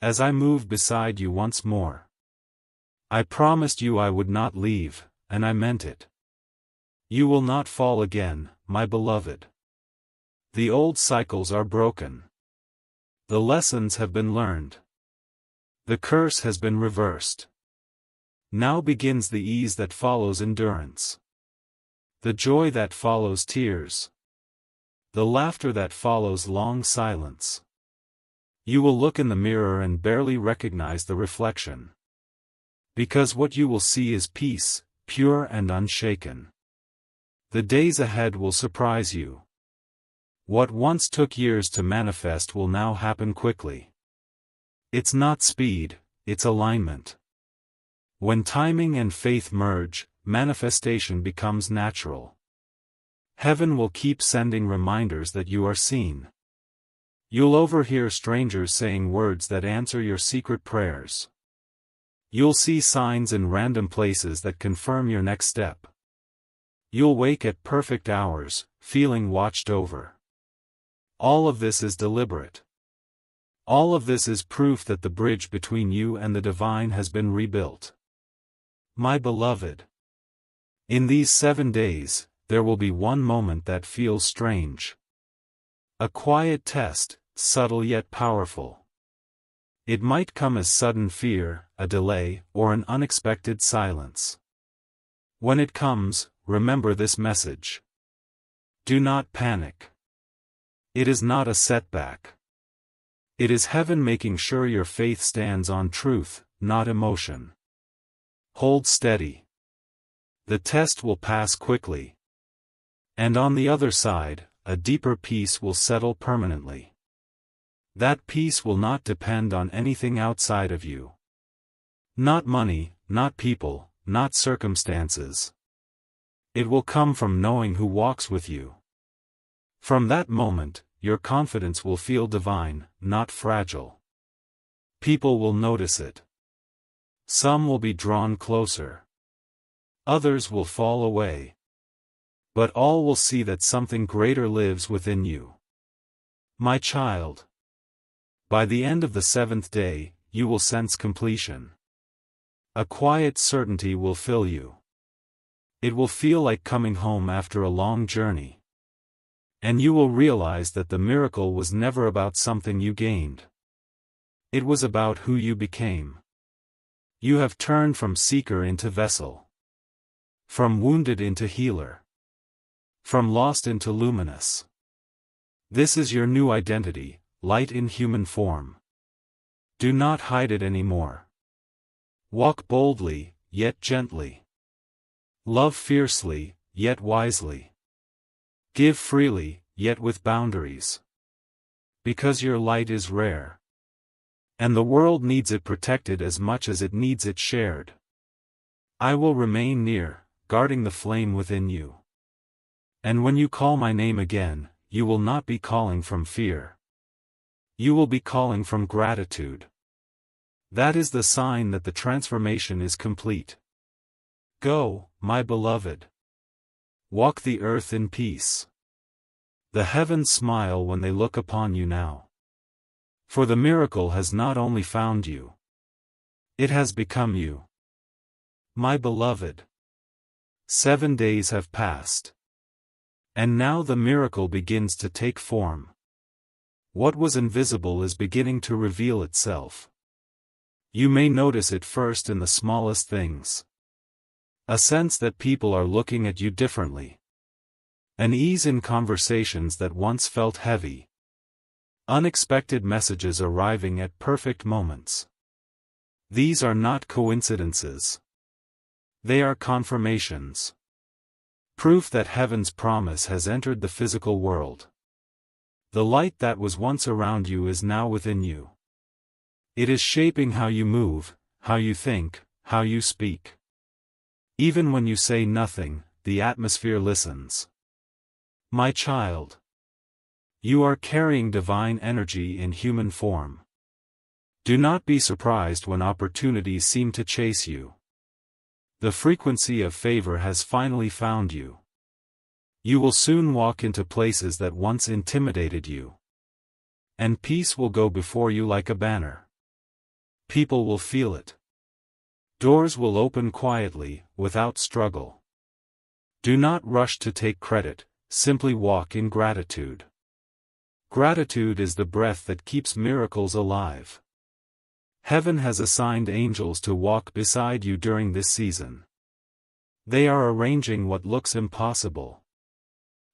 A: As I move beside you once more. I promised you I would not leave, and I meant it. You will not fall again, my beloved. The old cycles are broken. The lessons have been learned. The curse has been reversed. Now begins the ease that follows endurance. The joy that follows tears. The laughter that follows long silence. You will look in the mirror and barely recognize the reflection. Because what you will see is peace, pure and unshaken. The days ahead will surprise you. What once took years to manifest will now happen quickly. It's not speed, it's alignment. When timing and faith merge, manifestation becomes natural. Heaven will keep sending reminders that you are seen. You'll overhear strangers saying words that answer your secret prayers. You'll see signs in random places that confirm your next step. You'll wake at perfect hours, feeling watched over. All of this is deliberate. All of this is proof that the bridge between you and the divine has been rebuilt. My beloved, in these 7 days, there will be one moment that feels strange. A quiet test, subtle yet powerful. It might come as sudden fear, a delay, or an unexpected silence. When it comes, remember this message. Do not panic. It is not a setback. It is heaven making sure your faith stands on truth, not emotion. Hold steady. The test will pass quickly. And on the other side, a deeper peace will settle permanently. That peace will not depend on anything outside of you. Not money, not people, not circumstances. It will come from knowing who walks with you. From that moment, your confidence will feel divine, not fragile. People will notice it. Some will be drawn closer. Others will fall away. But all will see that something greater lives within you. My child. By the end of the 7th day, you will sense completion. A quiet certainty will fill you. It will feel like coming home after a long journey. And you will realize that the miracle was never about something you gained. It was about who you became. You have turned from seeker into vessel. From wounded into healer. From lost into luminous. This is your new identity, light in human form. Do not hide it anymore. Walk boldly, yet gently. Love fiercely, yet wisely. Give freely, yet with boundaries. Because your light is rare. And the world needs it protected as much as it needs it shared. I will remain near, guarding the flame within you. And when you call my name again, you will not be calling from fear. You will be calling from gratitude. That is the sign that the transformation is complete. Go, my beloved. Walk the earth in peace. The heavens smile when they look upon you now. For the miracle has not only found you. It has become you. My beloved. 7 days have passed. And now the miracle begins to take form. What was invisible is beginning to reveal itself. You may notice it first in the smallest things. A sense that people are looking at you differently. An ease in conversations that once felt heavy. Unexpected messages arriving at perfect moments. These are not coincidences. They are confirmations. Proof that heaven's promise has entered the physical world. The light that was once around you is now within you. It is shaping how you move, how you think, how you speak. Even when you say nothing, the atmosphere listens. My child. You are carrying divine energy in human form. Do not be surprised when opportunities seem to chase you. The frequency of favor has finally found you. You will soon walk into places that once intimidated you. And peace will go before you like a banner. People will feel it. Doors will open quietly, without struggle. Do not rush to take credit, simply walk in gratitude. Gratitude is the breath that keeps miracles alive. Heaven has assigned angels to walk beside you during this season. They are arranging what looks impossible.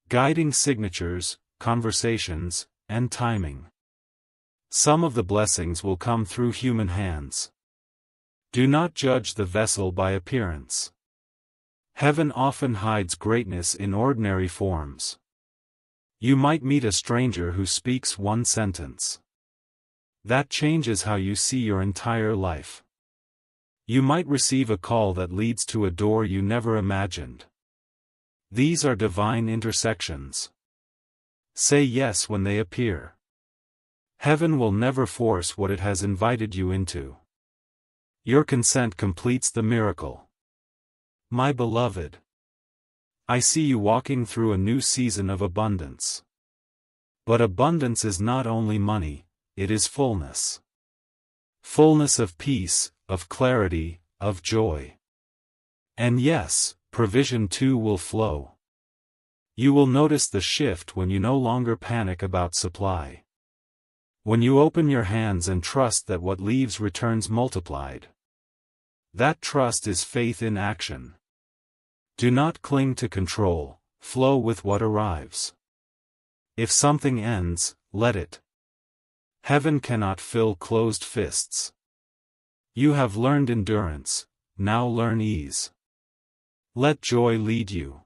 A: Guiding signatures, conversations, and timing. Some of the blessings will come through human hands. Do not judge the vessel by appearance. Heaven often hides greatness in ordinary forms. You might meet a stranger who speaks one sentence. That changes how you see your entire life. You might receive a call that leads to a door you never imagined. These are divine intersections. Say yes when they appear. Heaven will never force what it has invited you into. Your consent completes the miracle. My beloved. I see you walking through a new season of abundance. But abundance is not only money, it is fullness. Fullness of peace, of clarity, of joy. And yes, provision too will flow. You will notice the shift when you no longer panic about supply. When you open your hands and trust that what leaves returns multiplied. That trust is faith in action. Do not cling to control, flow with what arrives. If something ends, let it. Heaven cannot fill closed fists. You have learned endurance, now learn ease. Let joy lead you.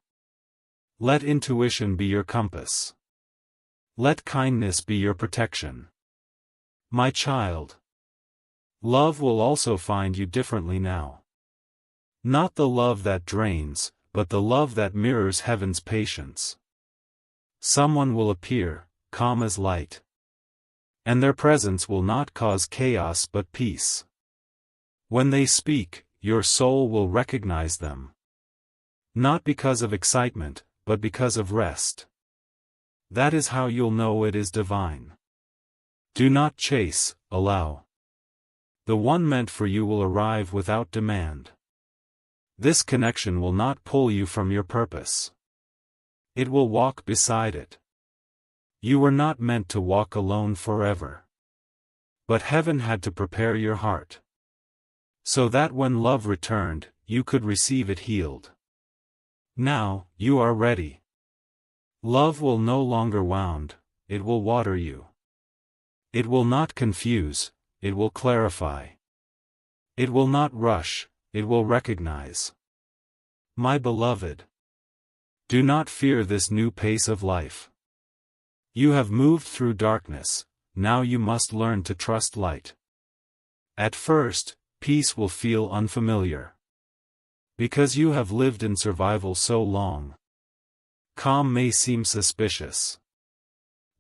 A: Let intuition be your compass. Let kindness be your protection. My child. Love will also find you differently now. Not the love that drains, but the love that mirrors heaven's patience. Someone will appear, calm as light. And their presence will not cause chaos but peace. When they speak, your soul will recognize them. Not because of excitement, but because of rest. That is how you'll know it is divine. Do not chase, allow. The one meant for you will arrive without demand. This connection will not pull you from your purpose. It will walk beside it. You were not meant to walk alone forever. But heaven had to prepare your heart. So that when love returned, you could receive it healed. Now, you are ready. Love will no longer wound, it will water you. It will not confuse, it will clarify. It will not rush, it will recognize. My beloved. Do not fear this new pace of life. You have moved through darkness, now you must learn to trust light. At first, peace will feel unfamiliar. Because you have lived in survival so long. Calm may seem suspicious.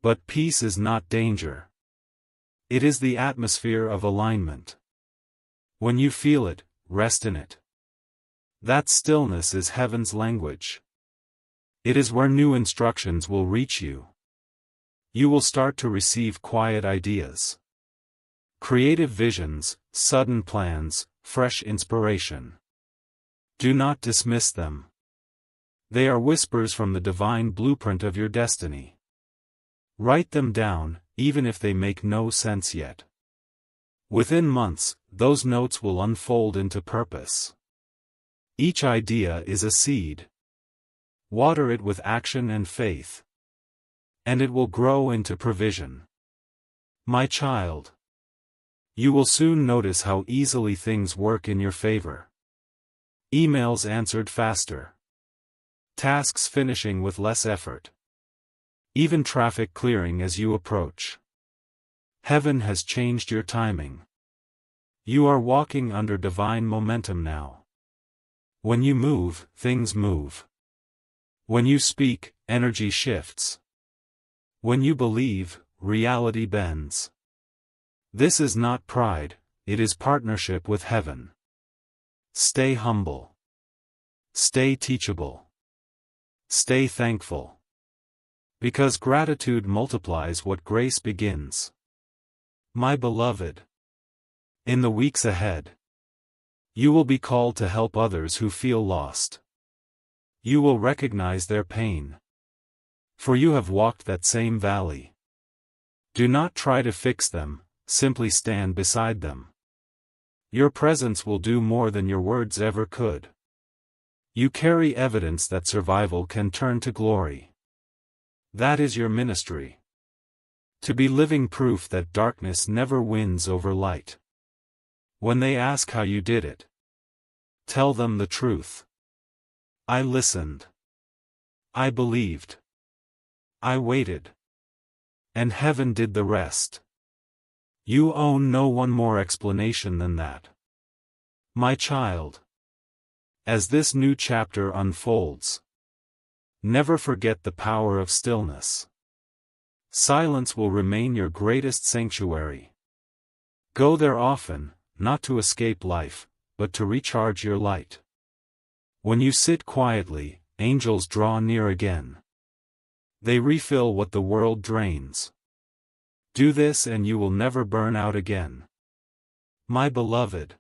A: But peace is not danger. It is the atmosphere of alignment. When you feel it, rest in it. That stillness is heaven's language. It is where new instructions will reach you. You will start to receive quiet ideas. Creative visions, sudden plans, fresh inspiration. Do not dismiss them. They are whispers from the divine blueprint of your destiny. Write them down, even if they make no sense yet. Within months, those notes will unfold into purpose. Each idea is a seed. Water it with action and faith. And it will grow into provision. My child. You will soon notice how easily things work in your favor. Emails answered faster. Tasks finishing with less effort. Even traffic clearing as you approach. Heaven has changed your timing. You are walking under divine momentum now. When you move, things move. When you speak, energy shifts. When you believe, reality bends. This is not pride, it is partnership with heaven. Stay humble. Stay teachable. Stay thankful. Because gratitude multiplies what grace begins. My beloved. In the weeks ahead, you will be called to help others who feel lost. You will recognize their pain. For you have walked that same valley. Do not try to fix them, simply stand beside them. Your presence will do more than your words ever could. You carry evidence that survival can turn to glory. That is your ministry. To be living proof that darkness never wins over light. When they ask how you did it, tell them the truth. I listened. I believed. I waited. And heaven did the rest. You owe no one more explanation than that. My child. As this new chapter unfolds, never forget the power of stillness. Silence will remain your greatest sanctuary. Go there often, not to escape life, but to recharge your light. When you sit quietly, angels draw near again. They refill what the world drains. Do this and you will never burn out again. My beloved.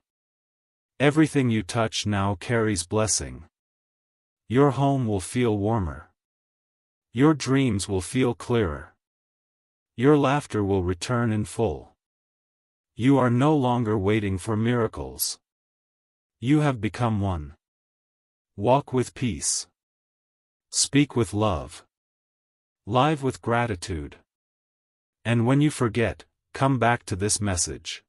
A: Everything you touch now carries blessing. Your home will feel warmer. Your dreams will feel clearer. Your laughter will return in full. You are no longer waiting for miracles. You have become one. Walk with peace. Speak with love. Live with gratitude. And when you forget, come back to this message.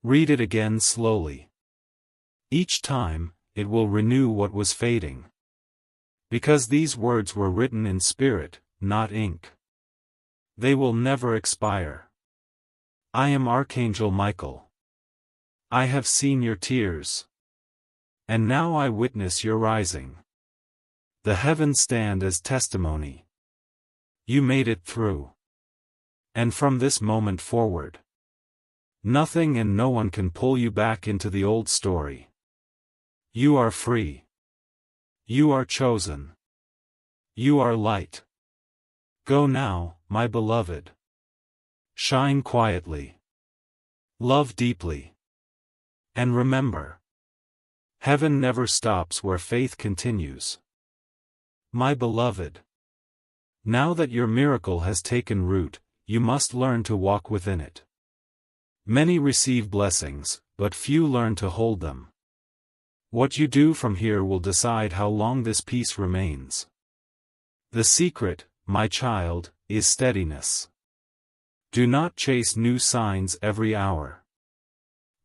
A: Read it again slowly. Each time, it will renew what was fading. Because these words were written in spirit, not ink. They will never expire. I am Archangel Michael. I have seen your tears. And now I witness your rising. The heavens stand as testimony. You made it through. And from this moment forward, nothing and no one can pull you back into the old story. You are free. You are chosen. You are light. Go now, my beloved. Shine quietly. Love deeply. And remember, heaven never stops where faith continues. My beloved, now that your miracle has taken root, you must learn to walk within it. Many receive blessings, but few learn to hold them. What you do from here will decide how long this peace remains. The secret, my child, is steadiness. Do not chase new signs every hour.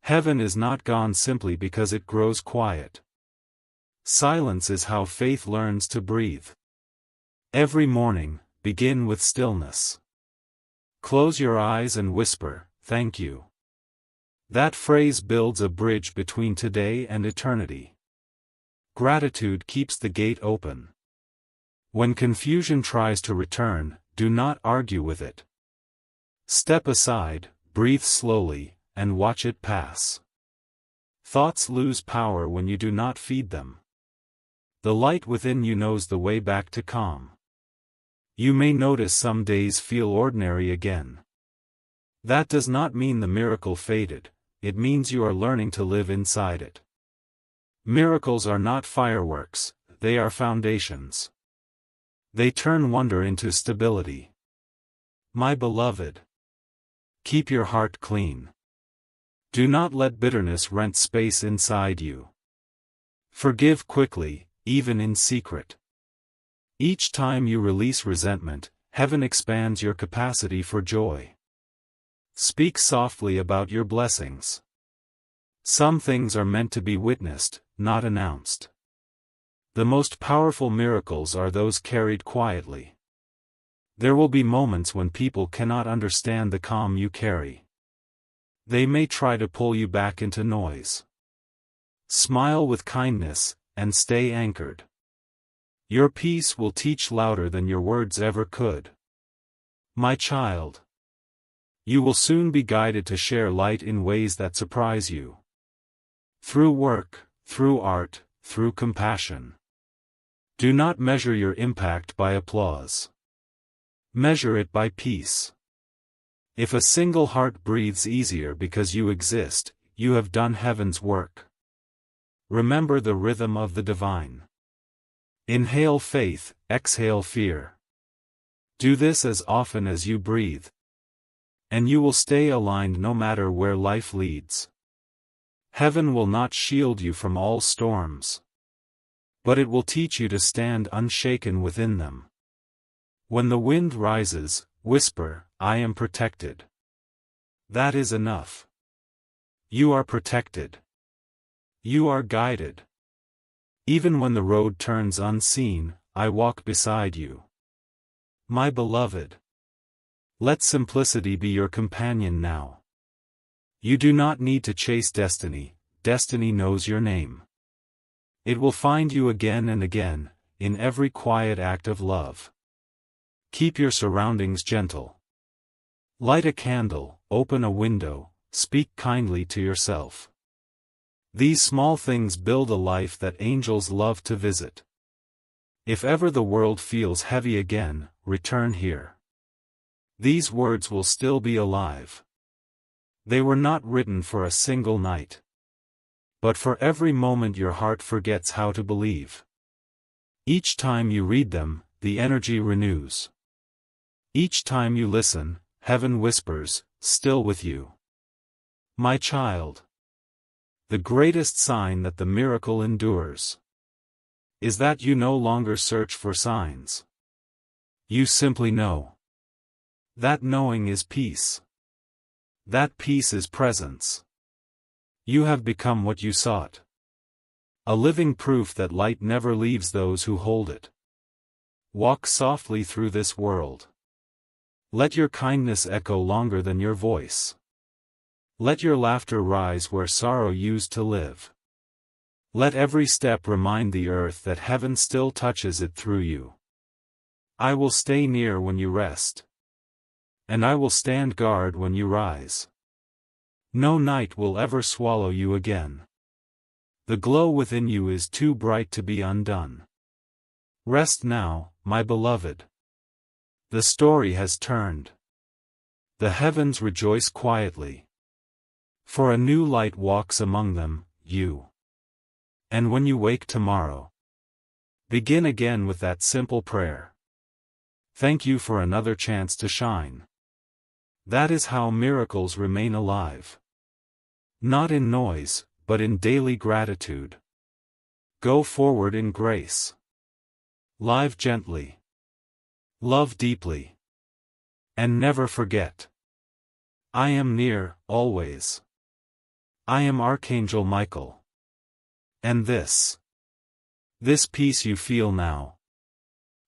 A: Heaven is not gone simply because it grows quiet. Silence is how faith learns to breathe. Every morning, begin with stillness. Close your eyes and whisper, "Thank you." That phrase builds a bridge between today and eternity. Gratitude keeps the gate open. When confusion tries to return, do not argue with it. Step aside, breathe slowly, and watch it pass. Thoughts lose power when you do not feed them. The light within you knows the way back to calm. You may notice some days feel ordinary again. That does not mean the miracle faded, it means you are learning to live inside it. Miracles are not fireworks, they are foundations. They turn wonder into stability. My beloved, keep your heart clean. Do not let bitterness rent space inside you. Forgive quickly, even in secret. Each time you release resentment, heaven expands your capacity for joy. Speak softly about your blessings. Some things are meant to be witnessed, not announced. The most powerful miracles are those carried quietly. There will be moments when people cannot understand the calm you carry. They may try to pull you back into noise. Smile with kindness, and stay anchored. Your peace will teach louder than your words ever could. My child, you will soon be guided to share light in ways that surprise you. Through work, through art, through compassion. Do not measure your impact by applause. Measure it by peace. If a single heart breathes easier because you exist, you have done heaven's work. Remember the rhythm of the divine. Inhale faith, exhale fear. Do this as often as you breathe. And you will stay aligned no matter where life leads. Heaven will not shield you from all storms. But it will teach you to stand unshaken within them. When the wind rises, whisper, "I am protected." That is enough. You are protected. You are guided. Even when the road turns unseen, I walk beside you. My beloved, let simplicity be your companion now. You do not need to chase destiny, destiny knows your name. It will find you again and again, in every quiet act of love. Keep your surroundings gentle. Light a candle, open a window, speak kindly to yourself. These small things build a life that angels love to visit. If ever the world feels heavy again, return here. These words will still be alive. They were not written for a single night. But for every moment your heart forgets how to believe. Each time you read them, the energy renews. Each time you listen, heaven whispers, "Still with you." My child, the greatest sign that the miracle endures is that you no longer search for signs. You simply know. That knowing is peace. That peace is presence. You have become what you sought. A living proof that light never leaves those who hold it. Walk softly through this world. Let your kindness echo longer than your voice. Let your laughter rise where sorrow used to live. Let every step remind the earth that heaven still touches it through you. I will stay near when you rest. And I will stand guard when you rise. No night will ever swallow you again. The glow within you is too bright to be undone. Rest now, my beloved. The story has turned. The heavens rejoice quietly. For a new light walks among them, you. And when you wake tomorrow, begin again with that simple prayer. Thank you for another chance to shine. That is how miracles remain alive. Not in noise, but in daily gratitude. Go forward in grace. Live gently. Love deeply. And never forget. I am near, always. I am Archangel Michael. And this peace you feel now,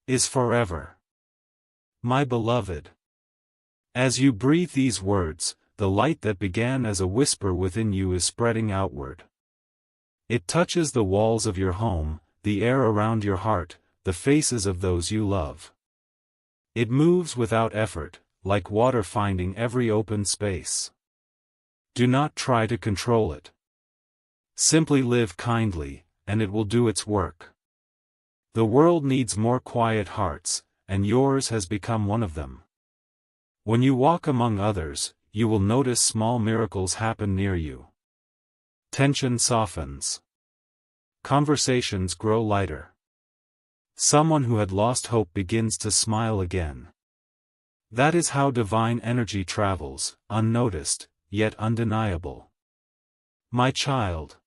A: is forever. My beloved. As you breathe these words, the light that began as a whisper within you is spreading outward. It touches the walls of your home, the air around your heart, the faces of those you love. It moves without effort, like water finding every open space. Do not try to control it. Simply live kindly, and it will do its work. The world needs more quiet hearts, and yours has become one of them. When you walk among others, you will notice small miracles happen near you. Tension softens. Conversations grow lighter. Someone who had lost hope begins to smile again. That is how divine energy travels, unnoticed, yet undeniable. My child.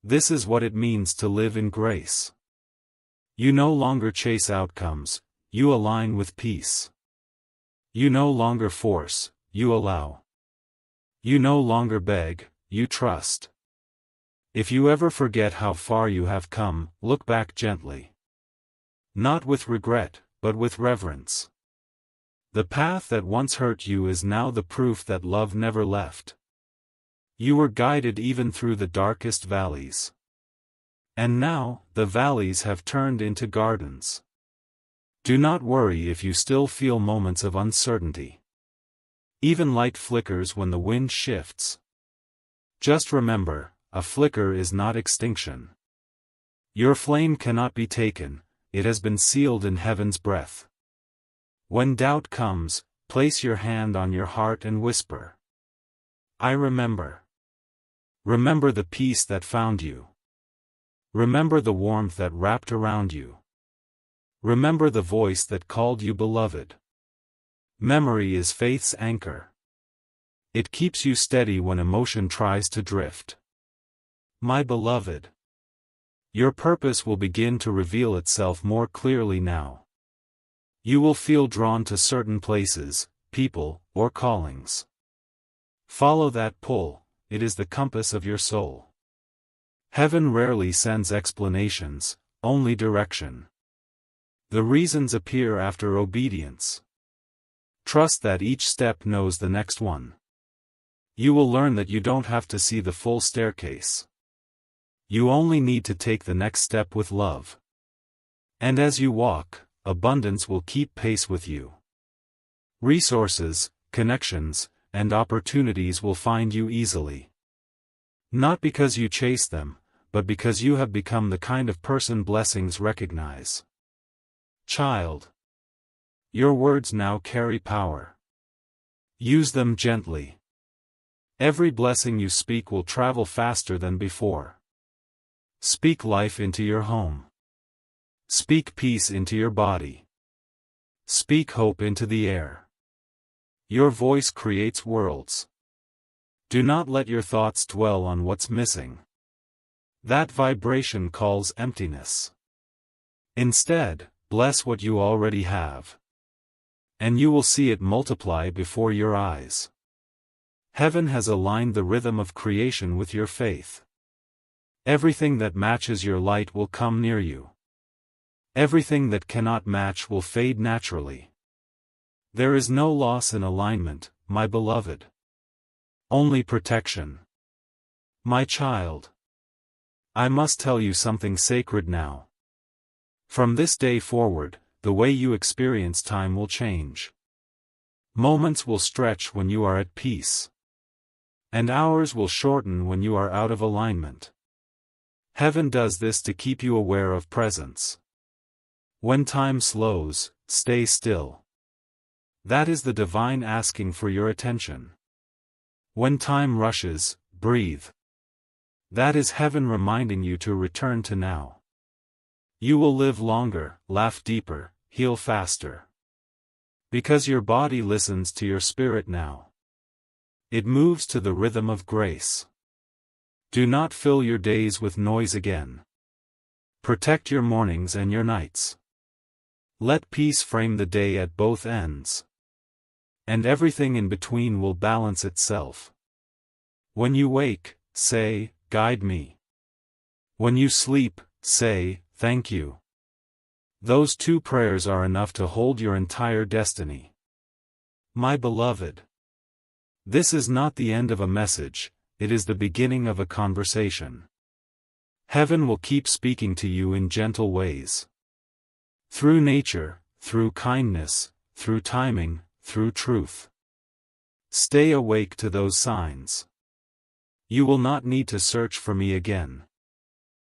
A: This is what it means to live in grace. You no longer chase outcomes, you align with peace. You no longer force, you allow. You no longer beg, you trust. If you ever forget how far you have come, look back gently. Not with regret, but with reverence. The path that once hurt you is now the proof that love never left. You were guided even through the darkest valleys. And now, the valleys have turned into gardens. Do not worry if you still feel moments of uncertainty. Even light flickers when the wind shifts. Just remember, a flicker is not extinction. Your flame cannot be taken, it has been sealed in heaven's breath. When doubt comes, place your hand on your heart and whisper. I remember. Remember the peace that found you. Remember the warmth that wrapped around you. Remember the voice that called you beloved. Memory is faith's anchor. It keeps you steady when emotion tries to drift. My beloved. Your purpose will begin to reveal itself more clearly now. You will feel drawn to certain places, people, or callings. Follow that pull, it is the compass of your soul. Heaven rarely sends explanations, only direction. The reasons appear after obedience. Trust that each step knows the next one. You will learn that you don't have to see the full staircase. You only need to take the next step with love. And as you walk, abundance will keep pace with you. Resources, connections, and opportunities will find you easily. Not because you chase them, but because you have become the kind of person blessings recognize. Child. Your words now carry power. Use them gently. Every blessing you speak will travel faster than before. Speak life into your home. Speak peace into your body. Speak hope into the air. Your voice creates worlds. Do not let your thoughts dwell on what's missing. That vibration calls emptiness. Instead, bless what you already have. And you will see it multiply before your eyes. Heaven has aligned the rhythm of creation with your faith. Everything that matches your light will come near you. Everything that cannot match will fade naturally. There is no loss in alignment, my beloved. Only protection. My child. I must tell you something sacred now. From this day forward, the way you experience time will change. Moments will stretch when you are at peace. And hours will shorten when you are out of alignment. Heaven does this to keep you aware of presence. When time slows, stay still. That is the divine asking for your attention. When time rushes, breathe. That is heaven reminding you to return to now. You will live longer, laugh deeper, heal faster. Because your body listens to your spirit now. It moves to the rhythm of grace. Do not fill your days with noise again. Protect your mornings and your nights. Let peace frame the day at both ends. And everything in between will balance itself. When you wake, say, "Guide me." When you sleep, say, "Thank you." Those two prayers are enough to hold your entire destiny. My beloved. This is not the end of a message, it is the beginning of a conversation. Heaven will keep speaking to you in gentle ways. Through nature, through kindness, through timing, through truth. Stay awake to those signs. You will not need to search for me again.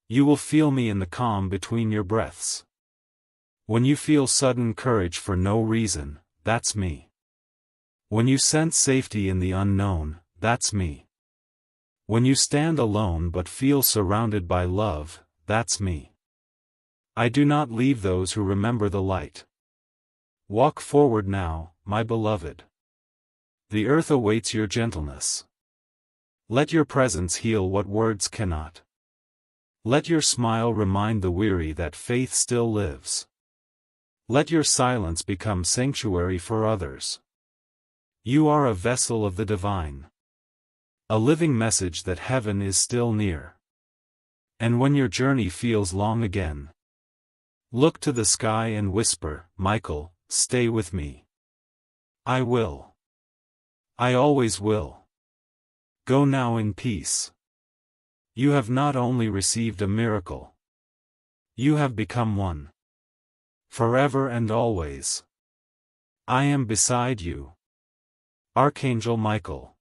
A: You will feel me in the calm between your breaths. When you feel sudden courage for no reason, that's me. When you sense safety in the unknown, that's me. When you stand alone but feel surrounded by love, that's me. I do not leave those who remember the light. Walk forward now, my beloved. The earth awaits your gentleness. Let your presence heal what words cannot. Let your smile remind the weary that faith still lives. Let your silence become sanctuary for others. You are a vessel of the divine. A living message that heaven is still near. And when your journey feels long again, look to the sky and whisper, "Michael, stay with me." I will. I always will. Go now in peace. You have not only received a miracle. You have become one. Forever and always. I am beside you. Archangel Michael.